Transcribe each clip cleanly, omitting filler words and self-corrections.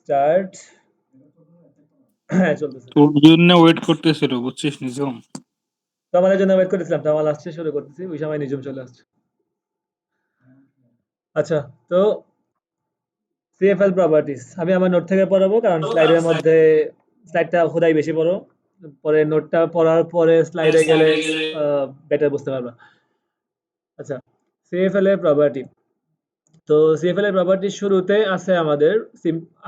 Start. হ্যাঁ, চলতেছে। তোর জন্য ওয়েট করতেছিল, বুঝছিস নিজম। তোমাদের জন্য ওয়েট করতেছিলাম, তোমার আসছে শুরু করতেছি, ওই সময় নিজম চলে আসছে। আচ্ছা, তো সিএফএল প্রপার্টিজ আমি আমার নোট থেকে পড়াবো, কারণ স্লাইডের মধ্যে স্লাইডটা খোদাই বেশি পড়ো, পরে নোটটা পড়ার পরে স্লাইডে গেলে বেটার বুঝতে পারবা। আচ্ছা, সিএফএল এর প্রপার্টি। তো সিএফএল এর প্রপার্টির শুরুতে আছে আমাদের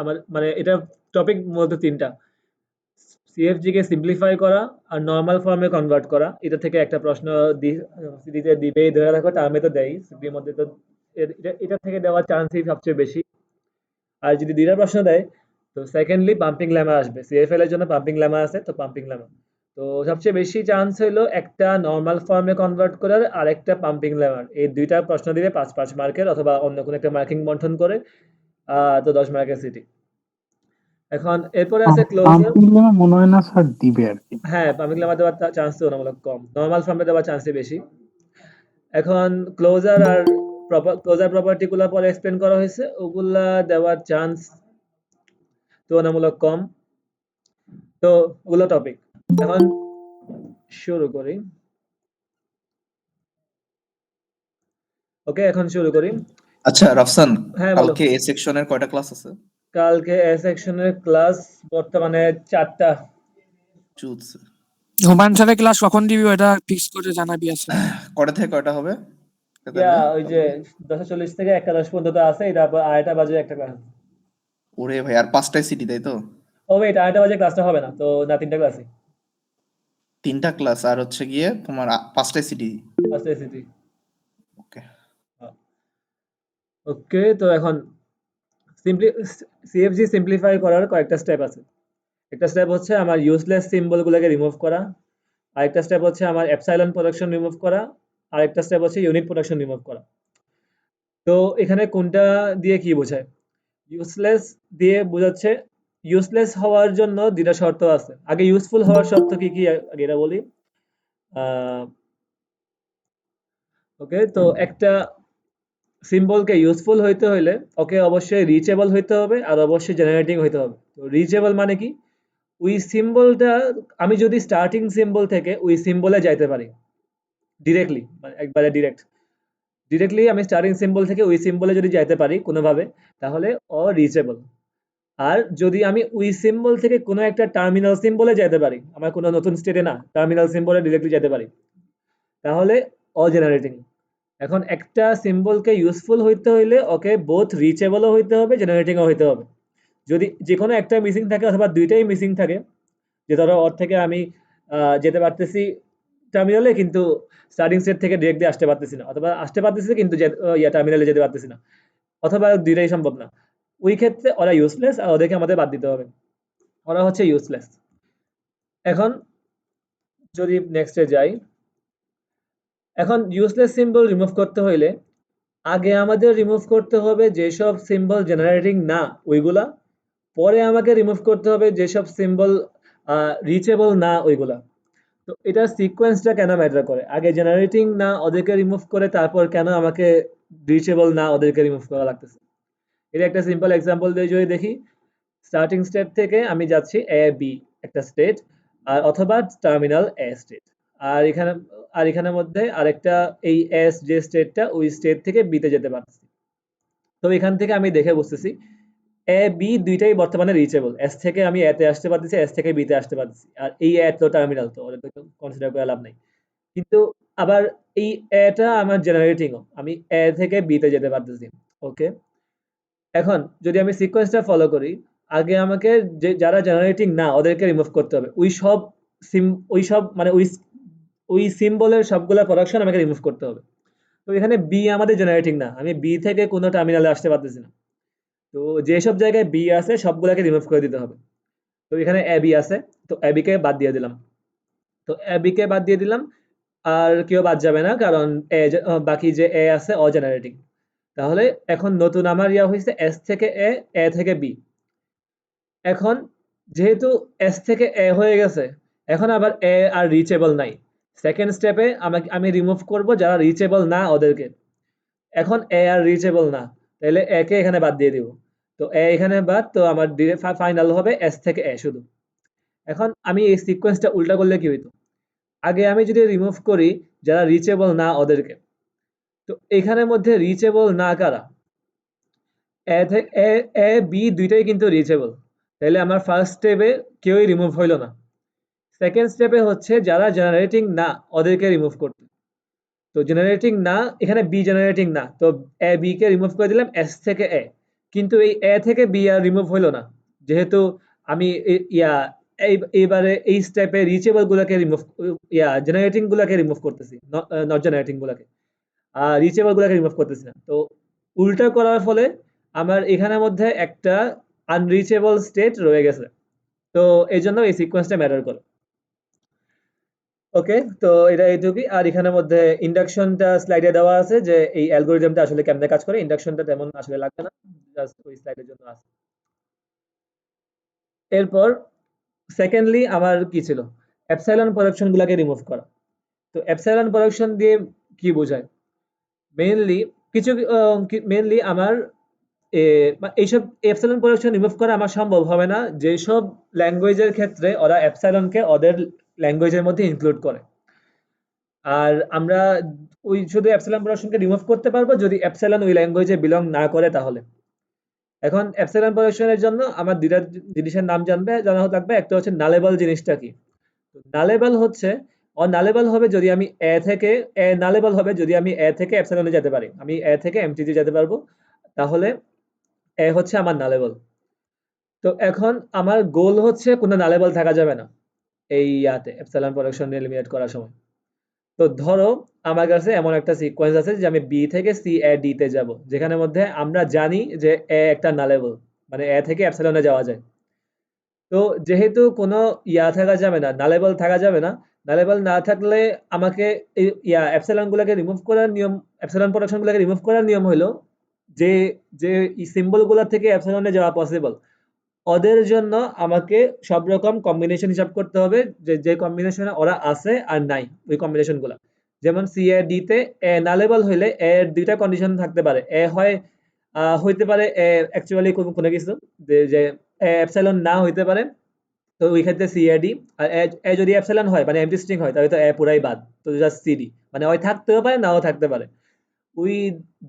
আমার মানে এটা টপিক মূলত তিনটা: সিএফজি কে সিম্পলিফাই করা, আর নরমাল ফর্মে কনভার্ট করা। এটা থেকে একটা প্রশ্ন দিতে দিবেই, ধরে রাখো টার্মে তো দেয়, সিপির মধ্যে তো এটা থেকে দেওয়ার চান্সই সবচেয়ে বেশি। আর যদি দুইটা প্রশ্ন দেয়, তো সেকেন্ডলি পাম্পিং ল্যামা আসবে। সিএফএল এর জন্য পাম্পিং ল্যামা আছে, তো পাম্পিং ল্যামা। তো সবচেয়ে বেশি চান্স হলো একটা নর্মাল ফর্মে কনভার্ট করার আর একটা পাম্পিং ল্যামার। এই দুইটা প্রশ্ন দিলে 5 মার্কের, অথবা অন্য কোনো একটা মার্কিং বন্টন করে তো 10 মার্কের সিটি। এখন এরপরে আছে ক্লোজার। পাম্পিং ল্যামা মনে হয় না স্যার দিবে আর কি। হ্যাঁ, পাম্পিং ল্যামা দেওয়ার চান্স তুলনামূলক কম, নর্মাল ফর্মে দেওয়ার চান্সই বেশি। এখন ক্লোজার আর ক্লোজার প্রপার্টি গুলা পরে এক্সপ্লেন করা হয়েছে, ওগুলা দেওয়ার চান্স তুলনামূলক কম। তো ওগুলো টপিক। এখন শুরু করি। ওকে, এখন শুরু করি। আচ্ছা রাফসান, হ্যাঁ, বলো। কালকে এ সেকশনের কয়টা ক্লাস আছে? কালকে এ সেকশনের ক্লাস বর্তমানে 4টা। চুজ হুমায়ুন স্যারের ক্লাস কখন দিবি ওটা ফিক্স করে জানাবি আছে। কয়টা থেকে কয়টা হবে ইয়া, তাহলে? ওই যে 10:40 থেকে 1:10 পর্যন্ত আছে, এটা আবার 2:30 বাজে একটা ক্লাস। ওরে ভাই, আর 5টায় সিটি, তাই তো? ও ওয়েট, 2:30 বাজে ক্লাসটা হবে না তো, না 3টা ক্লাসই। 3টা ক্লাস, আর হচ্ছে গিয়ে তোমার 5টায় সিটি। আস্তে আস্তে। ওকে। ওকে, তো এখন সিম্পলি সিএফজি সিম্পলিফাই করার কয়েকটা স্টেপ আছে। একটা স্টেপ হচ্ছে আমার ইউজলেস সিম্বল গুলোকে রিমুভ করা, আরেকটা স্টেপ হচ্ছে আমার এপসাইলন প্রোডাকশন রিমুভ করা, আরেকটা স্টেপ হচ্ছে ইউনিট প্রোডাকশন রিমুভ করা। তো এখানে কোনটা দিয়ে কি বোঝায়? ইউজলেস দিয়ে বোঝাচ্ছে, ইউজলেস হওয়ার জন্য দুটা শর্ত আছে। আগে ইউজফুল হওয়ার শর্ত কি কি আগে এটা বলি। ওকে, তো একটা সিম্বলকে ইউজফুল হইতে হইলে ওকে অবশ্যই রিচেবল হইতে হবে, আর অবশ্যই জেনারেটিং হইতে হবে। তো রিচেবল মানে কি? ওই সিম্বলটা আমি যদি স্টার্টিং সিম্বল থেকে ওই সিম্বলে যাইতে পারি ডিরেক্টলি, মানে একবারে ডিরেক্টলি আমি স্টার্টিং সিম্বল থেকে ওই সিম্বলে যদি যাইতে পারি কোনোভাবে, তাহলে ও রিচেবল। আর যদি আমি ওই সিম্বল থেকে কোনো একটা টার্মিনাল সিম্বলে যেতে পারি, আমার কোনো নতুন স্টেটে না, টার্মিনাল সিম্বলে ডিরেক্টলি যেতে পারি, তাহলে অ জেনারেটিং। এখন একটা সিম্বলকে ইউজফুল হইতে হইলে ওকে বোথ রিচেবলও হইতে হবে, জেনারেটিংও হইতে হবে। যদি যে কোনো একটা মিসিং থাকে অথবা দুইটাই মিসিং থাকে, যে ধরো ওর থেকে আমি যেতে পারতেছি টার্মিনালে, কিন্তু স্টার্টিং সেট থেকে ডিরেক্টলি আসতে পারতেছি না, অথবা আসতে পারতেছি কিন্তু টার্মিনালে যেতে পারতেছি না, অথবা দুইটাই সম্ভব না, ওই ক্ষেত্রে ওরা ইউজলেস, আর ওদেরকে আমাদের বাদ দিতে হবে, ওরা হচ্ছে ইউজলেস। এখন যদি নেক্সটে যাই, এখন ইউজলেস সিম্বল রিমুভ করতে হইলে আগে আমাদের রিমুভ করতে হবে যেসব সিম্বল জেনারেটিং না ওইগুলা, পরে আমাকে রিমুভ করতে হবে যেসব সিম্বল রিচেবল না ওইগুলা। তো এটা সিকোয়েন্সটা কেন ম্যাটার করে, আগে জেনারেটিং না ওদেরকে রিমুভ করে তারপর কেন আমাকে রিচেবল না ওদেরকে রিমুভ করা লাগতেছে? এটা একটা সিম্পল এক্সাম্পল দিয়ে যদি দেখি, স্টার্টিং স্টেট থেকে আমি যাচ্ছি এ বি একটা স্টেট, আর অথবা টার্মিনাল এ স্টেট, আর এখানে এখানের মধ্যে আরেকটা এই এস যে স্টেটটা ওই স্টেট থেকে বিতে যেতে পারছি। তো এখান থেকে আমি দেখে বুঝতেছি এ বি দুইটাই বর্তমানে রিচেবল, এস থেকে আমি এতে আসতে পারতেছি, এস থেকে বিতে আসতে পারতেছি, আর এই এ তো টার্মিনাল, তো ওটা তো কনসিডার করে লাভ নাই। কিন্তু আবার এই এটা আমার জেনারেটিংও, আমি এ থেকে বিতে যেতে পারতেছি। ওকে, এখন যদি আমি সিকোয়েন্সটা ফলো করি, আগে আমাকে যে যারা জেনারেটিং না ওদেরকে রিমুভ করতে হবে, ওই সব মানে ওই সিম্বলের সবগুলা প্রোডাকশন আমাকে রিমুভ করতে হবে। তো এখানে বি আমাদের জেনারেটিং না, আমি বি থেকে কোনো টার্মিনালে আসতে পারতেছি না, তো যেসব জায়গায় বি আছে সবগুলাকে রিমুভ করে দিতে হবে। তো এখানে এ বি আছে, তো এ বি কে বাদ দিয়ে দিলাম। তো এ বি কে বাদ দিয়ে দিলাম, আর কেউ বাদ যাবে না, কারণ বাকি যে এ আছে অ জেনারেটিং। তাহলে এখন নতুন আমার ইয়া হয়েছে এস থেকে এ, এ থেকে বি। এখন যেহেতু এস থেকে এ হয়ে গেছে, এখন আবার এ আর রিচেবল নাই, সেকেন্ড স্টেপে আমি রিমুভ করব যারা রিচেবল না ওদেরকে। এখন এ আর রিচেবল না, তাহলে এ কে এখানে বাদ দিয়ে দিব। তো এ এখানে বাদ, তো আমার ফাইনাল হবে এস থেকে এ শুধু। এখন আমি এই সিকোয়েন্সটা উল্টা করলে কি হইতো? আগে আমি যদি রিমুভ করি যারা রিচেবল না ওদেরকে, তো এখানের মধ্যে রিচেবল না কারা? এ থেকে এ, এ বি দুইটাই কিন্তু রিচেবল, তাহলে আমার ফার্স্ট স্টেপে কেউই রিমুভ হইলো না। সেকেন্ড স্টেপে হচ্ছে যারা জেনারেটিং না ওদেরকে রিমুভ করতে। তো জেনারেটিং না, এখানে বি জেনারেটিং না, তো এ বি কে রিমুভ করে দিলাম এস থেকে এ, কিন্তু এই এ থেকে বি আর রিমুভ হইলো না, যেহেতু আমি এইবারে এই স্টেপে রিচেবল গুলাকে রিমুভ, জেনারেটিং গুলাকে রিমুভ করতেছি, নট জেনারেটিং গুলাকে, রিচেবল গুলাকে রিমুভ করতেছি না। তো উল্টা করার ফলে আমার এখানের মধ্যে একটা আনরিচেবল স্টেট রয়ে গেছে। তো এই জন্য এই সিকোয়েন্সটা ম্যাটার করে। ওকে, তো এটা এইটুকুই। আর এখানের মধ্যে ইন্ডাকশনটা স্লাইডে দেওয়া আছে যে এই অ্যালগোরিদমটা আসলে কেমনে কাজ করে। ইন্ডাকশনটা তেমন আসলে লাগবে না, জাস্ট ওই স্লাইডের জন্য আছে। এরপর সেকেন্ডলি আমার কি ছিল? এপসাইলন প্রোডাকশন গুলাকে রিমুভ করা। তো এপসাইলন প্রোডাকশন দিয়ে কি বোঝায়? মেইনলি কিছু মেইনলি আমার এইসব এপসাইলন প্রোডাকশন রিমুভ করা আমার সম্ভব হবে না যেসব ল্যাঙ্গুয়েজের ক্ষেত্রে ওরা এপসাইলনকে ওদের ল্যাঙ্গুয়েজের মধ্যে ইনক্লুড করে। আর আমরা ওই শুধু এপসাইলন প্রোডাকশনকে রিমুভ করতে পারবো যদি এপসাইলন ওই ল্যাঙ্গুয়েজে বিলং না করে তাহলে। এখন এপসাইলন প্রোডাকশনের জন্য আমার দুইটা জিনিসের নাম জানা লাগবে। একটা হচ্ছে নালেবল জিনিসটা কি? নালেবল হচ্ছে নালেবল হবে যদি আমি এ থেকে নালেবল হবে যদি আমি এ থেকে এপসাইলনে যেতে পারি, আমি এ থেকে এমটিতে যেতে পারবো, তাহলে এ হচ্ছে আমার নালেবল। তো এখন আমার গোল হচ্ছে কোনো নালেবল থাকা যাবে না এই এপসাইলন প্রোডাকশন এলিমিনেট করার সময়। তো ধরো আমার কাছে এমন একটা সিকোয়েন্স আছে যে আমি বি থেকে সি এ ডি তে যাব, যেখানের মধ্যে আমরা জানি যে এ একটা নালেবল, মানে এ থেকে এপসাইলনে যাওয়া যায়। তো যেহেতু কোনো থাকা যাবে না, নালেবল থাকা যাবে না, নালেবল না থাকলে আমাকে এই এপসাইলন গুলাকে রিমুভ করার নিয়ম, এপসাইলন প্রোডাকশন গুলাকে রিমুভ করার নিয়ম হলো যে যে সিম্বল গুলা থেকে এপসাইলনে যাওয়া পসিবল ওদের জন্য আমাকে সব রকম কম্বিনেশন হিসাব করতে হবে, যে যে কম্বিনেশনে ওরা আছে আর নাই ওই কম্বিনেশন গুলা। যেমন সি এ ডি তে এ নালেবল হইলে এর দুইটা কন্ডিশন থাকতে পারে, এ হয় হইতে পারে এ অ্যাকচুয়ালি কোনো কিছু, যে এপসাইলন না হইতে পারে, তো ওই ক্ষেত্রে সি এ ডি। আর এ যদি এপসাইলন হয় মানে এমটি স্ট্রিং হয় তাহলে তো এ পুরাই বাদ, তো জাস্ট সিডি, মানে ওই থাকতেও পারে নাও থাকতে পারে। ওই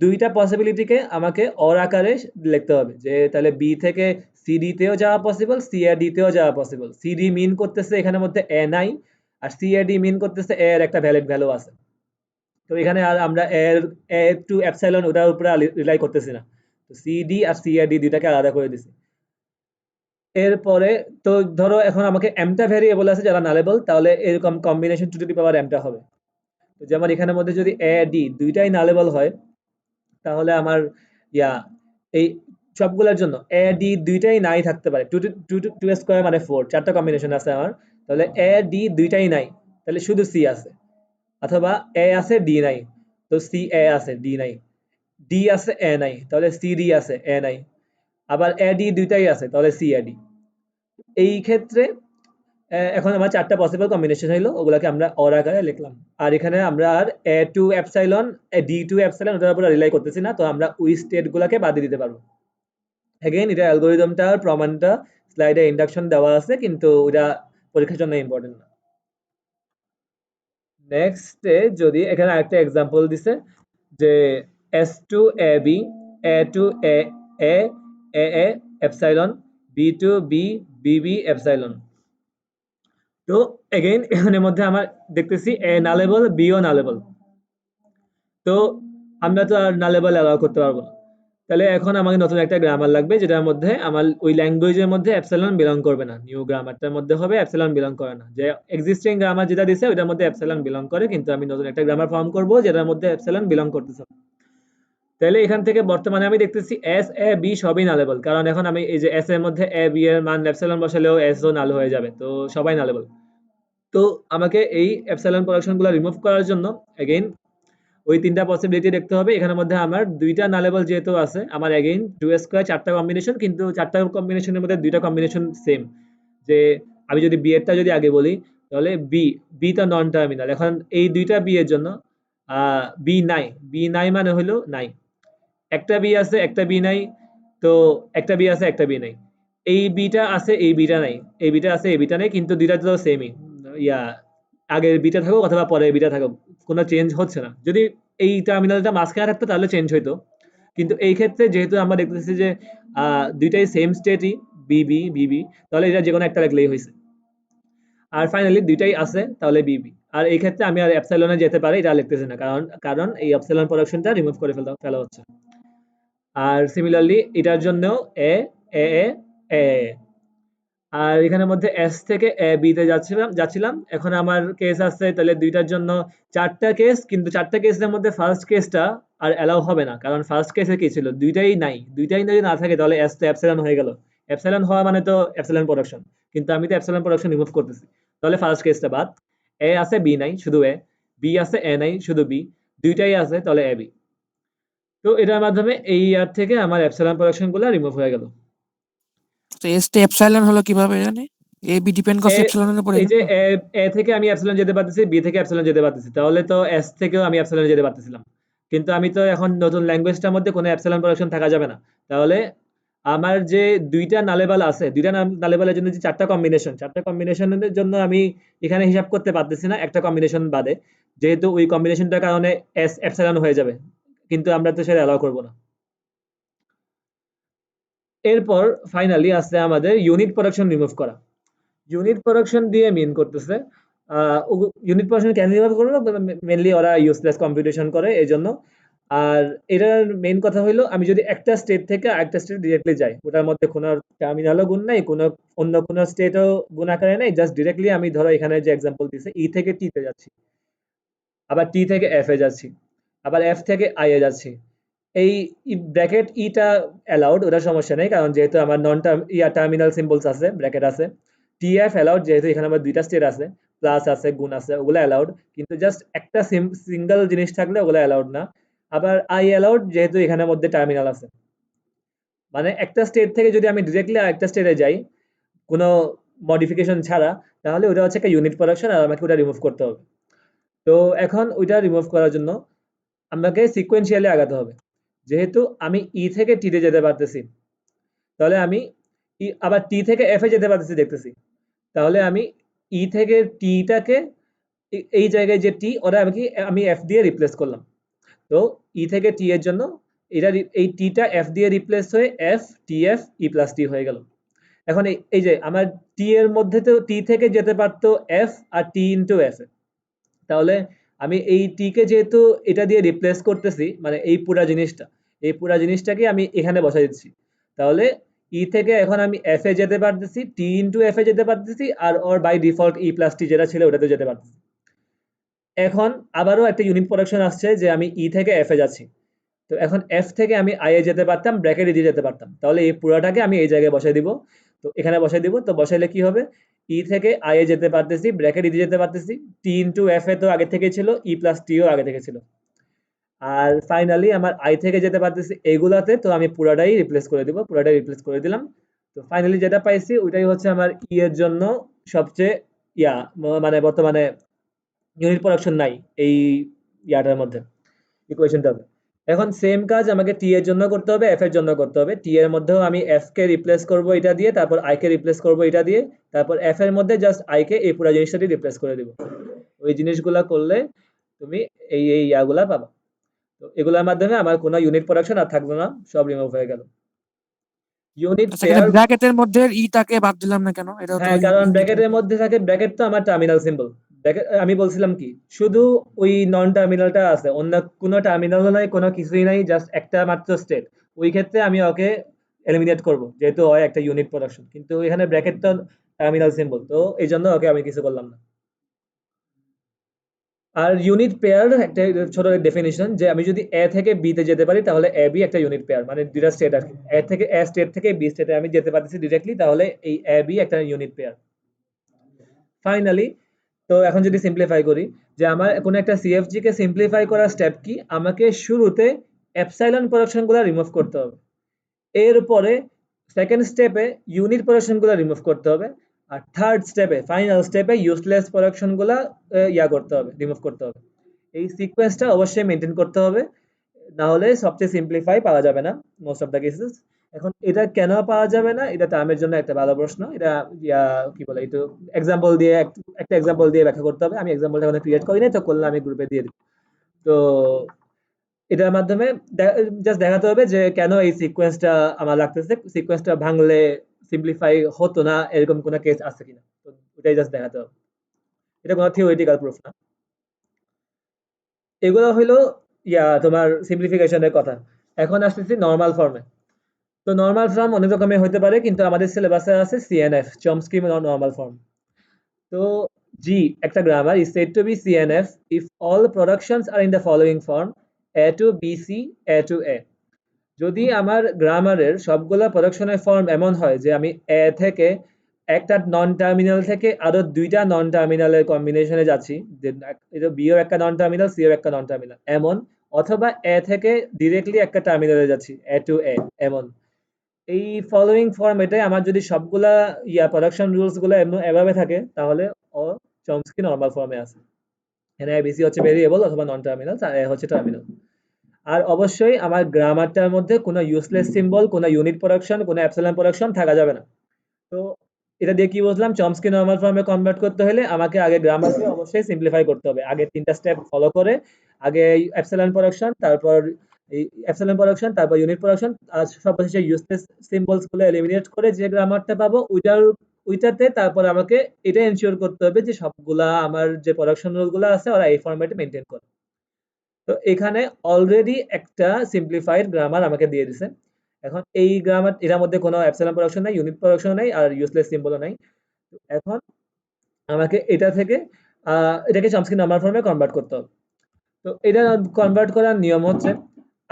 দুইটা পসিবিলিটিকে আমাকে অর আকারে লিখতে হবে, যে তাহলে বি থেকে সিডি তেও যাওয়া পসিবল, সি এ ডি তেও যাওয়া পসিবল। সিডি মিন করতেছে এখানের মধ্যে এ নাই, আর সি এ ডি মিন করতেছে এ এর একটা ভ্যালিড ভ্যালু আছে। তো এখানে আর আমরা এ টু এপসাইলন ওটার উপরে রিলাই করতেছি না, তো সিডি আর সি এ ডি দুইটাকে আলাদা করে দিছি। এরপরে তো ধরো এখন আমাকে এমটা ভ্যারিয়েবল আছে যারা নালেবল, তাহলে এরকম কম্বিনেশন টু টু দি পাওয়ার এমটা হবে। তো যেমন এখানের মধ্যে যদি এ ডি দুইটাই নালেবল হয়, তাহলে আমার ইয়া এই সবগুলোর জন্য এ ডি দুইটাই নাই থাকতে পারে, টু স্কোয়ার মানে 4, চারটা কম্বিনেশন আছে আমার, তাহলে এ ডি দুইটাই নাই, তাহলে শুধু সি আছে, অথবা এ আছে ডি নাই, তো সি এ আছে ডি নাই, ডি আছে এ নাই, তাহলে সি ডি আছে এ নাই, আবার এ ডি দুইটাই আছে তাহলে সি এ ডি। এই ক্ষেত্রে এখন আমার চারটা পসিবল কম্বিনেশন হইলো, ওগুলাকে আমরা অর আকারে লিখলাম। আর এখানে আমরা আর A to epsilon D to epsilon ওটার উপর রিলাই করতেছি না, তো আমরা ওই স্টেট গুলাকে বাদ দিয়ে দিতে পারবো। এগেইন এটা অ্যালগোরিদমটার প্রমাণটা স্লাইডে ইন্ডাকশন দেওয়া আছে, কিন্তু ওটা পরীক্ষার জন্য ইম্পর্টেন্ট না। নেক্সটে যদি এখানে আরেকটা এক্সাম্পল দিছে যে S to A B, A to A A A A epsilon, B to B B B epsilon. তো এগেইন এখানের মধ্যে আমার দেখতেছি এ নালেবল, বিও নালেবল, তো আমরা তো আর নালেবল অ্যালাউ করতে পারবো না। তাহলে এখন আমাকে নতুন একটা গ্রামার লাগবে যেটার মধ্যে আমার ওই ল্যাঙ্গুয়েজের মধ্যে এপসাইলন বিলং করবে না, নিউ গ্রামারটার মধ্যে হবে এপসাইলন বিলং করে না। যে এক্সিস্টিং গ্রামার যেটা দিছে ওটার মধ্যে এপসাইলন বিলং করে, কিন্তু আমি নতুন একটা গ্রামার ফর্ম করব যেটার মধ্যে এপসাইলন বিলং করতেছে। তাহলে এখান থেকে বর্তমানে আমি দেখতেছি এস এ বি সবই নালেবল, কারণ এখন আমি এই যে এস এর মধ্যে এ বি এর মান এপসাইলন বসালেও এস ও নাল হয়ে যাবে, তো সবাই নালেবল। তো আমাকে এই এপসাইলন প্রোডাকশন গুলো রিমুভ করার জন্য এগেইন ওই তিনটা পসিবিলিটি দেখতে হবে। এখানের মধ্যে আমার দুইটা নালেবল যেহেতু আছে, আমার এগেইন টু স্কোয়ার চারটা কম্বিনেশন, কিন্তু চারটা কম্বিনেশনের মধ্যে দুইটা কম্বিনেশন সেম। যে আমি যদি বি এরটা যদি আগে বলি, তাহলে বি, বি তো নন টার্মিনাল, এখন এই দুইটা বি এর জন্য বি নাই, বি নাই মানে হলো নাই, একটা বি আছে একটা বি নাই, তো একটা বি আছে একটা বি নাই, এই বিটা আছে এই বিটা নাই, এই বিটা আছে এই বিটা নাই, কিন্তু দুইটা তো সেমই, ইয়া আগের বিটা থাকুক অথবা পরের বিটা থাকুক, কোনো চেঞ্জ হচ্ছে না। যদি এই টার্মিনালটা মাঝখানে থাকতো তাহলে চেঞ্জ হইতো, কিন্তু এই ক্ষেত্রে যেহেতু আমরা দেখতেছি যে দুইটাই সেম স্টেটই, বিবি বিবি, তাহলে এটা যে কোনো একটা লিখলেই হয়েছে। আর ফাইনালি দুইটাই আছে তাহলে বিবি। আর এই ক্ষেত্রে আমি আর এপসাইলনে যেতে পারি এটা লিখতেছি না, কারণ কারণ এই এপসাইলন প্রোডাকশনটা রিমুভ করে ফেলা হচ্ছে। আর সিমিলারলি এটার জন্য এ এ এ এ আর এখানের মধ্যে এস থেকে এ বি তে যাচ্ছিলাম। এখন আমার কেস আছে তাহলে দুইটার জন্য চারটা কেস, কিন্তু চারটা কেসের মধ্যে ফার্স্ট কেসটা আর অ্যালাউ হবে না, কারণ ফার্স্ট কেসে কি ছিল, দুইটাই নাই, দুইটাই যদি না থাকে তাহলে এস তো এপসাইলন হয়ে গেল, এপসাইলন হওয়া মানে তো এপসাইলন প্রোডাকশন, কিন্তু আমি তো এপসাইলন প্রোডাকশন রিমুভ করতেছি, তাহলে ফার্স্ট কেসটা বাদ। এ আছে বি নাই শুধু এ, বি আছে এ নাই শুধু বি, দুইটাই আছে তাহলে এ বি। তো এটার মাধ্যমে এই ইয়ার থেকে আমার এপসাইলন প্রোডাকশন গুলো রিমুভ হয়ে গেল। তো এস তে এপসাইলন হলো কিভাবে জানি? এ বি ডিপেন্ড করছে এপসাইলনের উপর, এই এই যে জন্য। এ থেকে আমি এপসিলন যেতে পারতেছি, বি থেকে এপসিলন যেতে পারতেছি, তাহলে তো এস থেকেও আমি এপসিলন যেতে পারতেছিলাম, কিন্তু আমি তো এখন নতুন ল্যাঙ্গুয়েজটার মধ্যে কোনো এপসিলন প্রোডাকশন থাকা যাবে না। তাহলে আমার যে দুইটা নালেবাল আছে, দুইটা নালেবালের জন্য যে চারটা কম্বিনেশন, চারটা কম্বিনেশনের জন্য আমি এখানে হিসাব করতে পারতেছি না একটা কম্বিনেশন বাদে, যেহেতু ওই কম্বিনেশনটার কারণে এস এপসিলন হয়ে যাবে, কিন্তু আমরা তো সেটা অ্যালাউ করবো না। এরপর ফাইনালি আছে আমাদের ইউনিট প্রোডাকশন রিমুভ করা। ইউনিট প্রোডাকশন দিয়ে মিন করতেছে ইউনিট প্রোডাকশন কেন রিমুভ করলো, মেনলি ওরা ইউজলেস কম্পিউটেশন করে এই জন্য। আর এটার মেইন কথা হইলো আমি যদি একটা স্টেট থেকে আরেকটা স্টেট ডিরেক্টলি যাই, ওটার মধ্যে কোনো টার্মিনালও গুণ নাই, কোনো অন্য কোনো স্টেটও গুণ আকারে নাই, জাস্ট ডিরেক্টলি আমি ধরো এখানে যে এক্সাম্পল দিছে ই থেকে টি তে যাচ্ছি, আবার টি থেকে এফ এ যাচ্ছি, আবার এফ থেকে আই এ যাচ্ছি। এই ব্র্যাকেট ইটা অ্যালাউড, ওটা সমস্যা নেই, কারণ যেহেতু আমার নন টার্মিনাল সিম্বলস আছে, ব্র্যাকেট আছে। টিএফ অ্যালাউড, যেহেতু এখানে আমার দুইটা স্টেট আছে, প্লাস আছে গুণ আছে, ওগুলো অ্যালাউড, কিন্তু জাস্ট একটা সিঙ্গেল জিনিস থাকলে ওগুলো অ্যালাউড না। আবার আই অ্যালাউড, যেহেতু এখানের মধ্যে টার্মিনাল আছে, মানে একটা স্টেট থেকে যদি আমি ডিরেক্টলি আরেকটা স্টেটে যাই কোনো মডিফিকেশন ছাড়া, তাহলে ওটা হচ্ছে একটা ইউনিট প্রোডাকশন আর আমাকে ওটা রিমুভ করতে হবে। তো এখন ওইটা রিমুভ করার জন্য আমাকে সিকোয়েন্সিয়ালি আগাতে হবে। যেহেতু আমি ই থেকে টি তে যেতে পারতেছি, তাহলে আমি আবার টি থেকে এফ এ যেতে পারতেছি দেখতেছি, তাহলে আমি ই থেকে টিটাকে এই জায়গায় যে টি ওরা আমি এফ দিয়ে রিপ্লেস করলাম। তো ই থেকে টি এর জন্য এটা এই টিটা এফ দিয়ে রিপ্লেস হয়ে F T F E plus T হয়ে গেল। এখন এই যে আমার টি এর মধ্যে তো টি থেকে যেতে পারতো এফ আর টি ইন্টু এফ এ, তাহলে আমি এই টি কে যেহেতু এটা দিয়ে রিপ্লেস করতেছি, মানে এই পুরা জিনিসটাকে আমি এখানে বসাই দিচ্ছি, তাহলে ই থেকে এখন আমি এফ এ যেতে পারতেছি, টি ইন্টু এফ এ যেতে পারতেছি, আর ওর বাই ডিফল্ট ই প্লাস টি যেটা ছিল ওটাতে যেতে পারতেছি। এখন আবারও একটা ইউনিট প্রোডাকশন আসছে যে আমি ই থেকে এফ এ যাচ্ছি, তো এখন এফ থেকে আমি আই এ যেতে পারতাম, ব্র্যাকেটে দিয়ে যেতে পারতাম, তাহলে এই পুরাটাকে আমি এই জায়গায় বসাই দিব। তো এখানে বসাই দিব, তো বসাইলে কি হবে, ই থেকে আই এ যেতে পারতেছি, ব্র্যাকেট দিয়ে যেতে পারতেছি, টি ইন্টু এফ এ তো আগে থেকে ছিল, ই প্লাস টিও আগে থেকে ছিল, আর ফাইনালি আমার আই থেকে যেতে পারতেছি এইগুলাতে, তো আমি পুরাটাই রিপ্লেস করে দিব, পুরাটাই রিপ্লেস করে দিলাম। তো ফাইনালি যেটা পাইছি ওইটাই হচ্ছে আমার ই এর জন্য সবচেয়ে মানে বর্তমানে ইউনিট প্রোডাকশন নাই এই ইয়াটার মধ্যে, ইকুয়েশনটাতে। এখন সেম কাজ আমাকে টি এর জন্য করতে হবে, এফ এর জন্য করতে হবে। টি এর মধ্যেও আমি এফ কে রিপ্লেস করব এটা দিয়ে, তারপর আই কে রিপ্লেস করব এটা দিয়ে, তারপর এফ এর মধ্যে জাস্ট আই কে এই পুরো জিনিসটা দিয়ে রিপ্লেস করে দিব। ওই জিনিসগুলা করলে তুমি এই ইয়াগুলা পাবা। তো এগুলোর মাধ্যমে আমার কোনো ইউনিট প্রোডাকশন আর থাকলো না, সব রিমুভ হয়ে গেল। ইউনিট আচ্ছা, এখানে পেয়ার, ব্র্যাকেটের মধ্যে ইটাকে বাদ দিলাম না কেন? এটা তো হ্যাঁ, কারণ ইউনিট। ব্র্যাকেটের মধ্যে থাকে, ব্র্যাকেট তো আমার টার্মিনাল সিম্বল। ব্র্যাকেট আমি বলছিলাম কি, শুধু ওই নন টার্মিনালটা আছে, অন্য কোনো টার্মিনালও নাই, কোনো কিছুই নাই, জাস্ট একটা মাত্র স্টেট। ওই ক্ষেত্রে আমি ওকে এলিমিনেট করব, যেহেতু হয় একটা ইউনিট প্রোডাকশন, কিন্তু এখানে ব্র্যাকেট তো টার্মিনাল সিম্বল, তো এই জন্য ওকে আমি কিছু করলাম না। আর ইউনিট পেয়ার একটা ছোট ডেফিনিশন, যে আমি যদি এ থেকে বি তে যেতে পারি তাহলে এ বি একটা ইউনিট পেয়ার, মানে দুইটা স্টেট আর কি, এ স্টেট থেকে বি স্টেটে আমি যেতে পারতেছি ডিরেক্টলি, তাহলে এই এ বি একটা ইউনিট পেয়ার। ফাইনালি, তো এখন যদি সিম্পলিফাই করি, যে আমার কোনো একটা সিএফজি কে সিম্পলিফাই করার স্টেপ কি, আমাকে শুরুতে এপসাইলন প্রোডাকশনগুলো রিমুভ করতে হবে, এরপরে সেকেন্ড স্টেপে ইউনিট প্রোডাকশনগুলো রিমুভ করতে হবে, আর থার্ড স্টেপে ফাইনাল স্টেপে ইউজলেস প্রোডাকশনগুলো করতে হবে, রিমুভ করতে হবে। এই সিকোয়েন্সটা অবশ্যই মেনটেন করতে হবে, না হলে সবচেয়ে সিম্পলিফাই পাওয়া যাবে না মোস্ট অফ দ্য কেসেস। এখন এটা কেন পাওয়া যাবে না? এটা টার্মের জন্য একটা ভালো প্রশ্ন। এটা কি বলে? একটু এক্সাম্পল দিয়ে একটা এক্সাম্পল দিয়ে ব্যাখ্যা করতে হবে। আমি এক্সাম্পলটা এখনো ক্রিয়েট করি নাই, তো করলে আমি গ্রুপে দিয়ে দিব। তো এটার মাধ্যমে জাস্ট দেখাতে হবে যে কেন এই সিকোয়েন্সটা আমার লাগতেছে, সিকোয়েন্সটা ভাঙলে সিম্পলিফাই হতো না, এরকম কোনো কেস আছে কিনা। তো ওটাই জাস্ট দেখাতে হবে। এটা কোনো থিওরিটিক্যাল প্রুফ না। এগুলো হইলো তোমার সিম্পলিফিকেশনের কথা। এখন আসতেছি নরমাল ফর্মে। তো নরমাল ফর্ম অনেক রকমের হইতে পারে, কিন্তু আমাদের সিলেবাসে আছে সিএনএফ, চমস্কি নরমাল ফর্ম। তো জি, একটা grammar is said to be CNF if all productions are in the following form: A to B C, A to A. যদি আমার গ্রামারের সবগুলা প্রোডাকশনের ফর্ম এমন হয় যে আমি এ থেকে একটা নন টার্মিনাল থেকে আরো দুইটা নন টার্মিনালের কম্বিনেশনে যাচ্ছি, যে এটা বিও একটা নন টার্মিনাল, সিও একটা নন টার্মিনাল এমন, অথবা এ থেকে ডিরেক্টলি একটা টার্মিনালে যাচ্ছি এ টু এ এমন, এই ফলোইং ফর্মেটে আমার যদি সবগুলা প্রোডাকশন রুলস গুলো এভাবে থাকে, তাহলে ও চমস্কি নরমাল ফর্মে আছে। এখানে এবিসি হচ্ছে ভেরিয়েবল অথবা নন টার্মিনাল, আর এ হচ্ছে টার্মিনাল। আর অবশ্যই আমার গ্রামারটার মধ্যে কোনো ইউজলেস সিম্বল, কোনো ইউনিট প্রোডাকশন, কোনো অ্যাপসিলন প্রোডাকশন থাকা যাবে না। তো এটা দিয়ে কি বুঝলাম? চমস্কি নরমাল ফর্মে কনভার্ট করতে হলে আমাকে আগে গ্রামারকে অবশ্যই সিম্পলিফাই করতে হবে। আগে ৩টা স্টেপ ফলো করে আগে এপসিলন প্রোডাকশন, তারপর এই এপসিলন প্রোডাকশন, তারপর ইউনিট প্রোডাকশন, আর সর্বশেষে ইউজলেস সিম্বলস গুলো এলিমিনেট করে যে গ্রামারটা পাবো ওইটাতে তারপর আমাকে এটা এনশিওর করতে হবে যে সবগুলা আমার যে প্রোডাকশন রুল গুলো আছে ওরা এই ফরম্যাটে মেনটেন করে। তো এখানে অলরেডি একটা সিম্পলিফাইড গ্রামার আমাকে দিয়ে দিছে। এখন এই গ্রামার, এটার মধ্যে কোনো এপসিলন প্রোডাকশন নাই, ইউনিট প্রোডাকশন নাই, আর ইউজলেস সিম্বলও নাই। এখন আমাকে এটা থেকে এটাকে চমস্কি নরমাল ফর্মে কনভার্ট করতে হবে। তো এটা কনভার্ট করার নিয়ম হচ্ছে,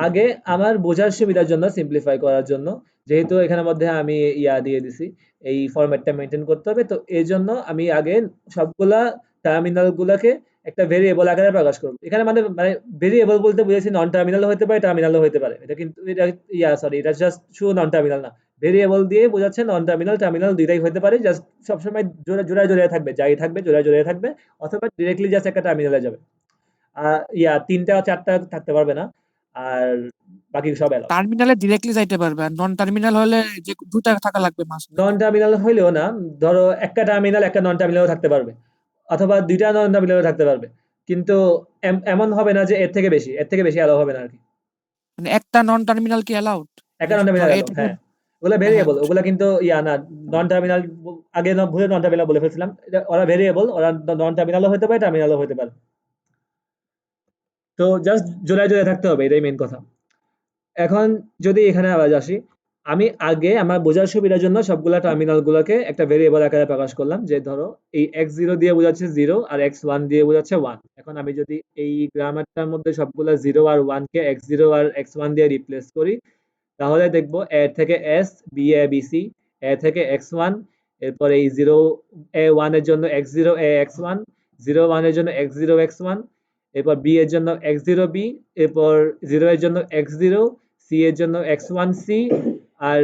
আগে আমার বোঝার সুবিধার জন্য, সিম্পলিফাই করার জন্য, যেহেতু এখানের মধ্যে আমি দিয়ে দিছি এই ফরম্যাটটা মেনটেন করতে হবে, তো এই জন্য আমি আগে সবগুলা টার্মিনাল গুলাকে একটা ভেরিয়েবল আকারে প্রকাশ করব। এখানে মানে ভেরিয়েবল বলতে বুঝেছি নন টার্মিনালও হতে পারে, টার্মিনালও হতে পারে। এটা কিন্তু এটা সরি, এটা জাস্ট শুধু নন টার্মিনাল না, ভেরিয়েবল দিয়ে বোঝাচ্ছে নন টার্মিনাল টার্মিনাল দুইটাই হতে পারে। জাস্ট সবসময় জোড়ায় জোড়ায় থাকবে, যাই থাকবে জোড়ায় জোড়ায় থাকবে, অথবা ডিরেক্টলি জাস্ট একটা টার্মিনালে যাবে। ৩টা ৪টা থাকতে পারবে না, আর বাকি সব এলাও। টার্মিনালে ডিরেক্টলি যাইতে পারবে, আর নন টার্মিনাল হলে যে দুটা থাকা লাগবে মাঝখানে। নন টার্মিনাল হইলেও না, ধরো একটা টার্মিনাল একটা নন টার্মিনালও থাকতে পারবে, অথবা দুইটা নন টার্মিনালও থাকতে পারবে, কিন্তু এমন হবে না যে এর থেকে বেশি এলাও হবে না আর কি। মানে একটা নন টার্মিনাল কি অ্যালাউড? একটা নন টার্মিনাল এলাও, হ্যাঁ। ওগুলা হ্যাঁ, ভেরিয়েবল, বুঝছি। ওগুলা কিন্তু না, নন টার্মিনাল আগে ভুলে নন টার্মিনাল বলে ফেলছিলাম। ওরা ভেরিয়েবল, ওরা নন টার্মিনালও হতে পারে, টার্মিনালও হতে পারে। তো জাস্ট জোড়ায় জোড়ায় থাকতে হবে, এটাই মেন কথা। এখন যদি এখানে আবার আসি, আমি আগে আমার বোঝার সুবিধার জন্য সবগুলা টার্মিনাল গুলোকে একটা ভেরিয়েবল আকারে প্রকাশ করলাম, যে ধরো এই x0 দিয়ে বোঝাচ্ছে 0 আর x1 দিয়ে বোঝাচ্ছে 1। এখন আমি যদি এই গ্রামারটার মধ্যে সবগুলা 0 আর 1 কে x0 আর x1 দিয়ে রিপ্লেস করি, তাহলে দেখবো a থেকে s, b a b c, a থেকে x1, এরপর এই 0 a1 এর জন্য x0 a x1, 0 1 এর জন্য x0 x1, এরপর b এর জন্য x0 b, এরপর 0 এর জন্য x0, c এর জন্য x1 c, আর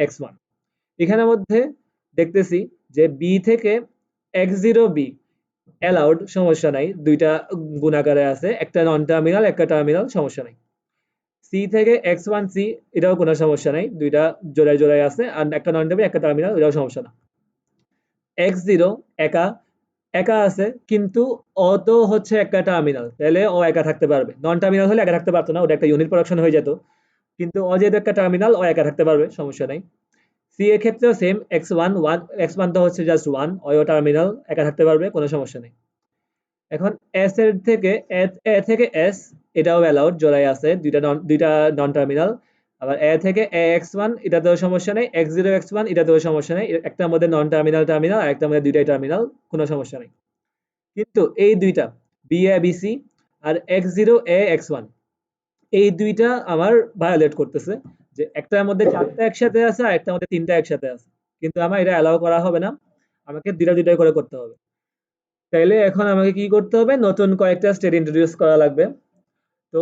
x1। এখানের মধ্যে দেখতেছি যে b থেকে x0 b অ্যালাউড, সমস্যা নাই, দুইটা গুণাকারে আছে, একটা নন টার্মিনাল একটা টার্মিনাল, সমস্যা নাই। সি থেকে x1 c, এটাও কোনো সমস্যা নাই, দুইটা জোড়ায় জোড়ায় আছে, আর একটা নন টার্মিনাল একটা টার্মিনাল, এটাও সমস্যা না। x0 একা একা আছে, কিন্তু ও তো হচ্ছে একটা টার্মিনাল, তাহলে ও একা থাকতে পারবে। নন টার্মিনাল হলে একা থাকতে পারতো না, ওটা একটা ইউনিট প্রোডাকশন হয়ে যেত। কিন্তু ও যেহেতু একটা টার্মিনাল, ও একা থাকতে পারবে, সমস্যা নাই। সি এর ক্ষেত্রেও সেম, x1 তো হচ্ছে জাস্ট 1, ও টার্মিনাল, একা থাকতে পারবে, কোনো সমস্যা নেই। এখন এস এর থেকে এ থেকে এস, এটাও অ্যালাউড, জোড়ায় আছে, দুইটা নন টার্মিনাল। আবার এ থেকে এ x1, এটাতেও সমস্যা নেই, x0 x1, এটাতেও সমস্যা নেই, একটার মধ্যে নন টার্মিনাল টার্মিনাল, আর একটার মধ্যে দুইটাই টার্মিনাল, কোনো সমস্যা নেই। কিন্তু এই দুইটা B A B C R x0 A x1, এই দুইটা আমার ভায়োলেট করতেছে, যে একটার মধ্যে 4টা একসাথে আছে আর একটার মধ্যে 3টা একসাথে আছে, কিন্তু আমার এটা অ্যালাউ করা হবে না, আমাকে দুইটা দুইটা করে করতে হবে। তাইলে এখন আমাকে কি করতে হবে? নতুন কয়েকটা স্টেট ইন্ট্রোডিউস করা লাগবে। তো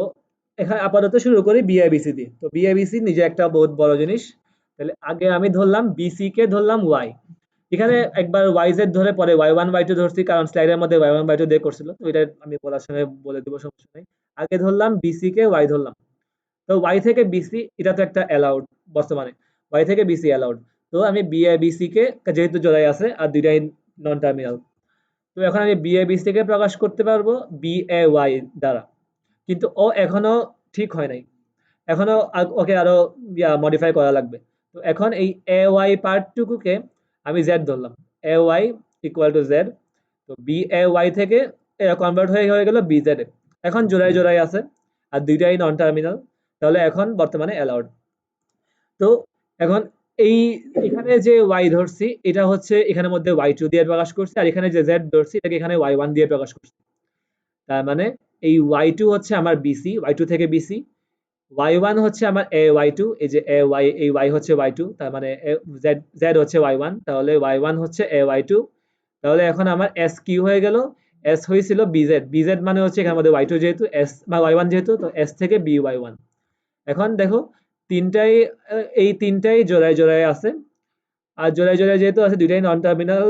এখানে আপাতত শুরু করি বিআইবিসি দিয়ে। তো বিআইবিসি নিজে একটা বহুত বড় জিনিস। তাহলে আগে আমি ধরলাম বিসি কে, ধরলাম ওয়াই। এখানে একবার ওয়াই জেড ধরে পরে ওয়াই ওয়ান ওয়াই টু ধরছি, কারণ স্লাইডের মধ্যে ওয়াই ওয়ান ওয়াই টু দিয়ে করছিল, তো এটা আমি বলার সময় বলে দেবো, সমস্যা নেই। আগে ধরলাম বিসি কে, ওয়াই ধরলাম। তো ওয়াই থেকে বিসি, এটা তো একটা অ্যালাউড বর্তমানে। y থেকে bc অ্যালাউড। তো আমি b a b c কে যেহেতু জোড়ায় আছে আর দুইটাই নন টার্মিনাল, তো এখন আমি b a b c কে প্রকাশ করতে পারবো b a y দ্বারা, কিন্তু ও এখনো ঠিক হয় নাই, এখনো ওকে আরো মডিফাই করা লাগবে। তো এখন এই এ ওয়াই পার্টটুকুকে আমি জেড ধরলাম, A Y equal to Z. তো বি এ ওয়াই থেকে কনভার্ট হয়ে গেল বি জেড। এখন জোড়ায় জোড়ায় আছে আর দুইটাই নন টার্মিনাল, তাহলে এখন বর্তমানে অ্যালাউড। তো এখন এই এখানে যে ওয়াই ধরছি এটা হচ্ছে এখানের মধ্যে ওয়াই টু দিয়ে প্রকাশ করছি, আর এখানে যে জেড ধরছি এটাকে এখানে ওয়াই ওয়ান দিয়ে প্রকাশ করছি। তার মানে এই ওয়াই টু হচ্ছে আমার বিসি, ওয়াই টু থেকে বিসি, y1 হচ্ছে আমার ay2, এই যে ay, এই y হচ্ছে y2, তার মানে z হচ্ছে y1, তাহলে y1 হচ্ছে ay2। তাহলে এখন আমার s কি হয়ে গেল, s হয়েছিল bz, bz মানে হচ্ছে এখানের মধ্যে y2 যেহেতু s বা y1 যেহেতু, তো s থেকে by1। এখন দেখো তিনটাই এই তিনটাই জোড়ায় জোড়ায় আছে, আর জোড়ায় জোড়ায় যেহেতু আছে দুইটাই নন টার্মিনাল,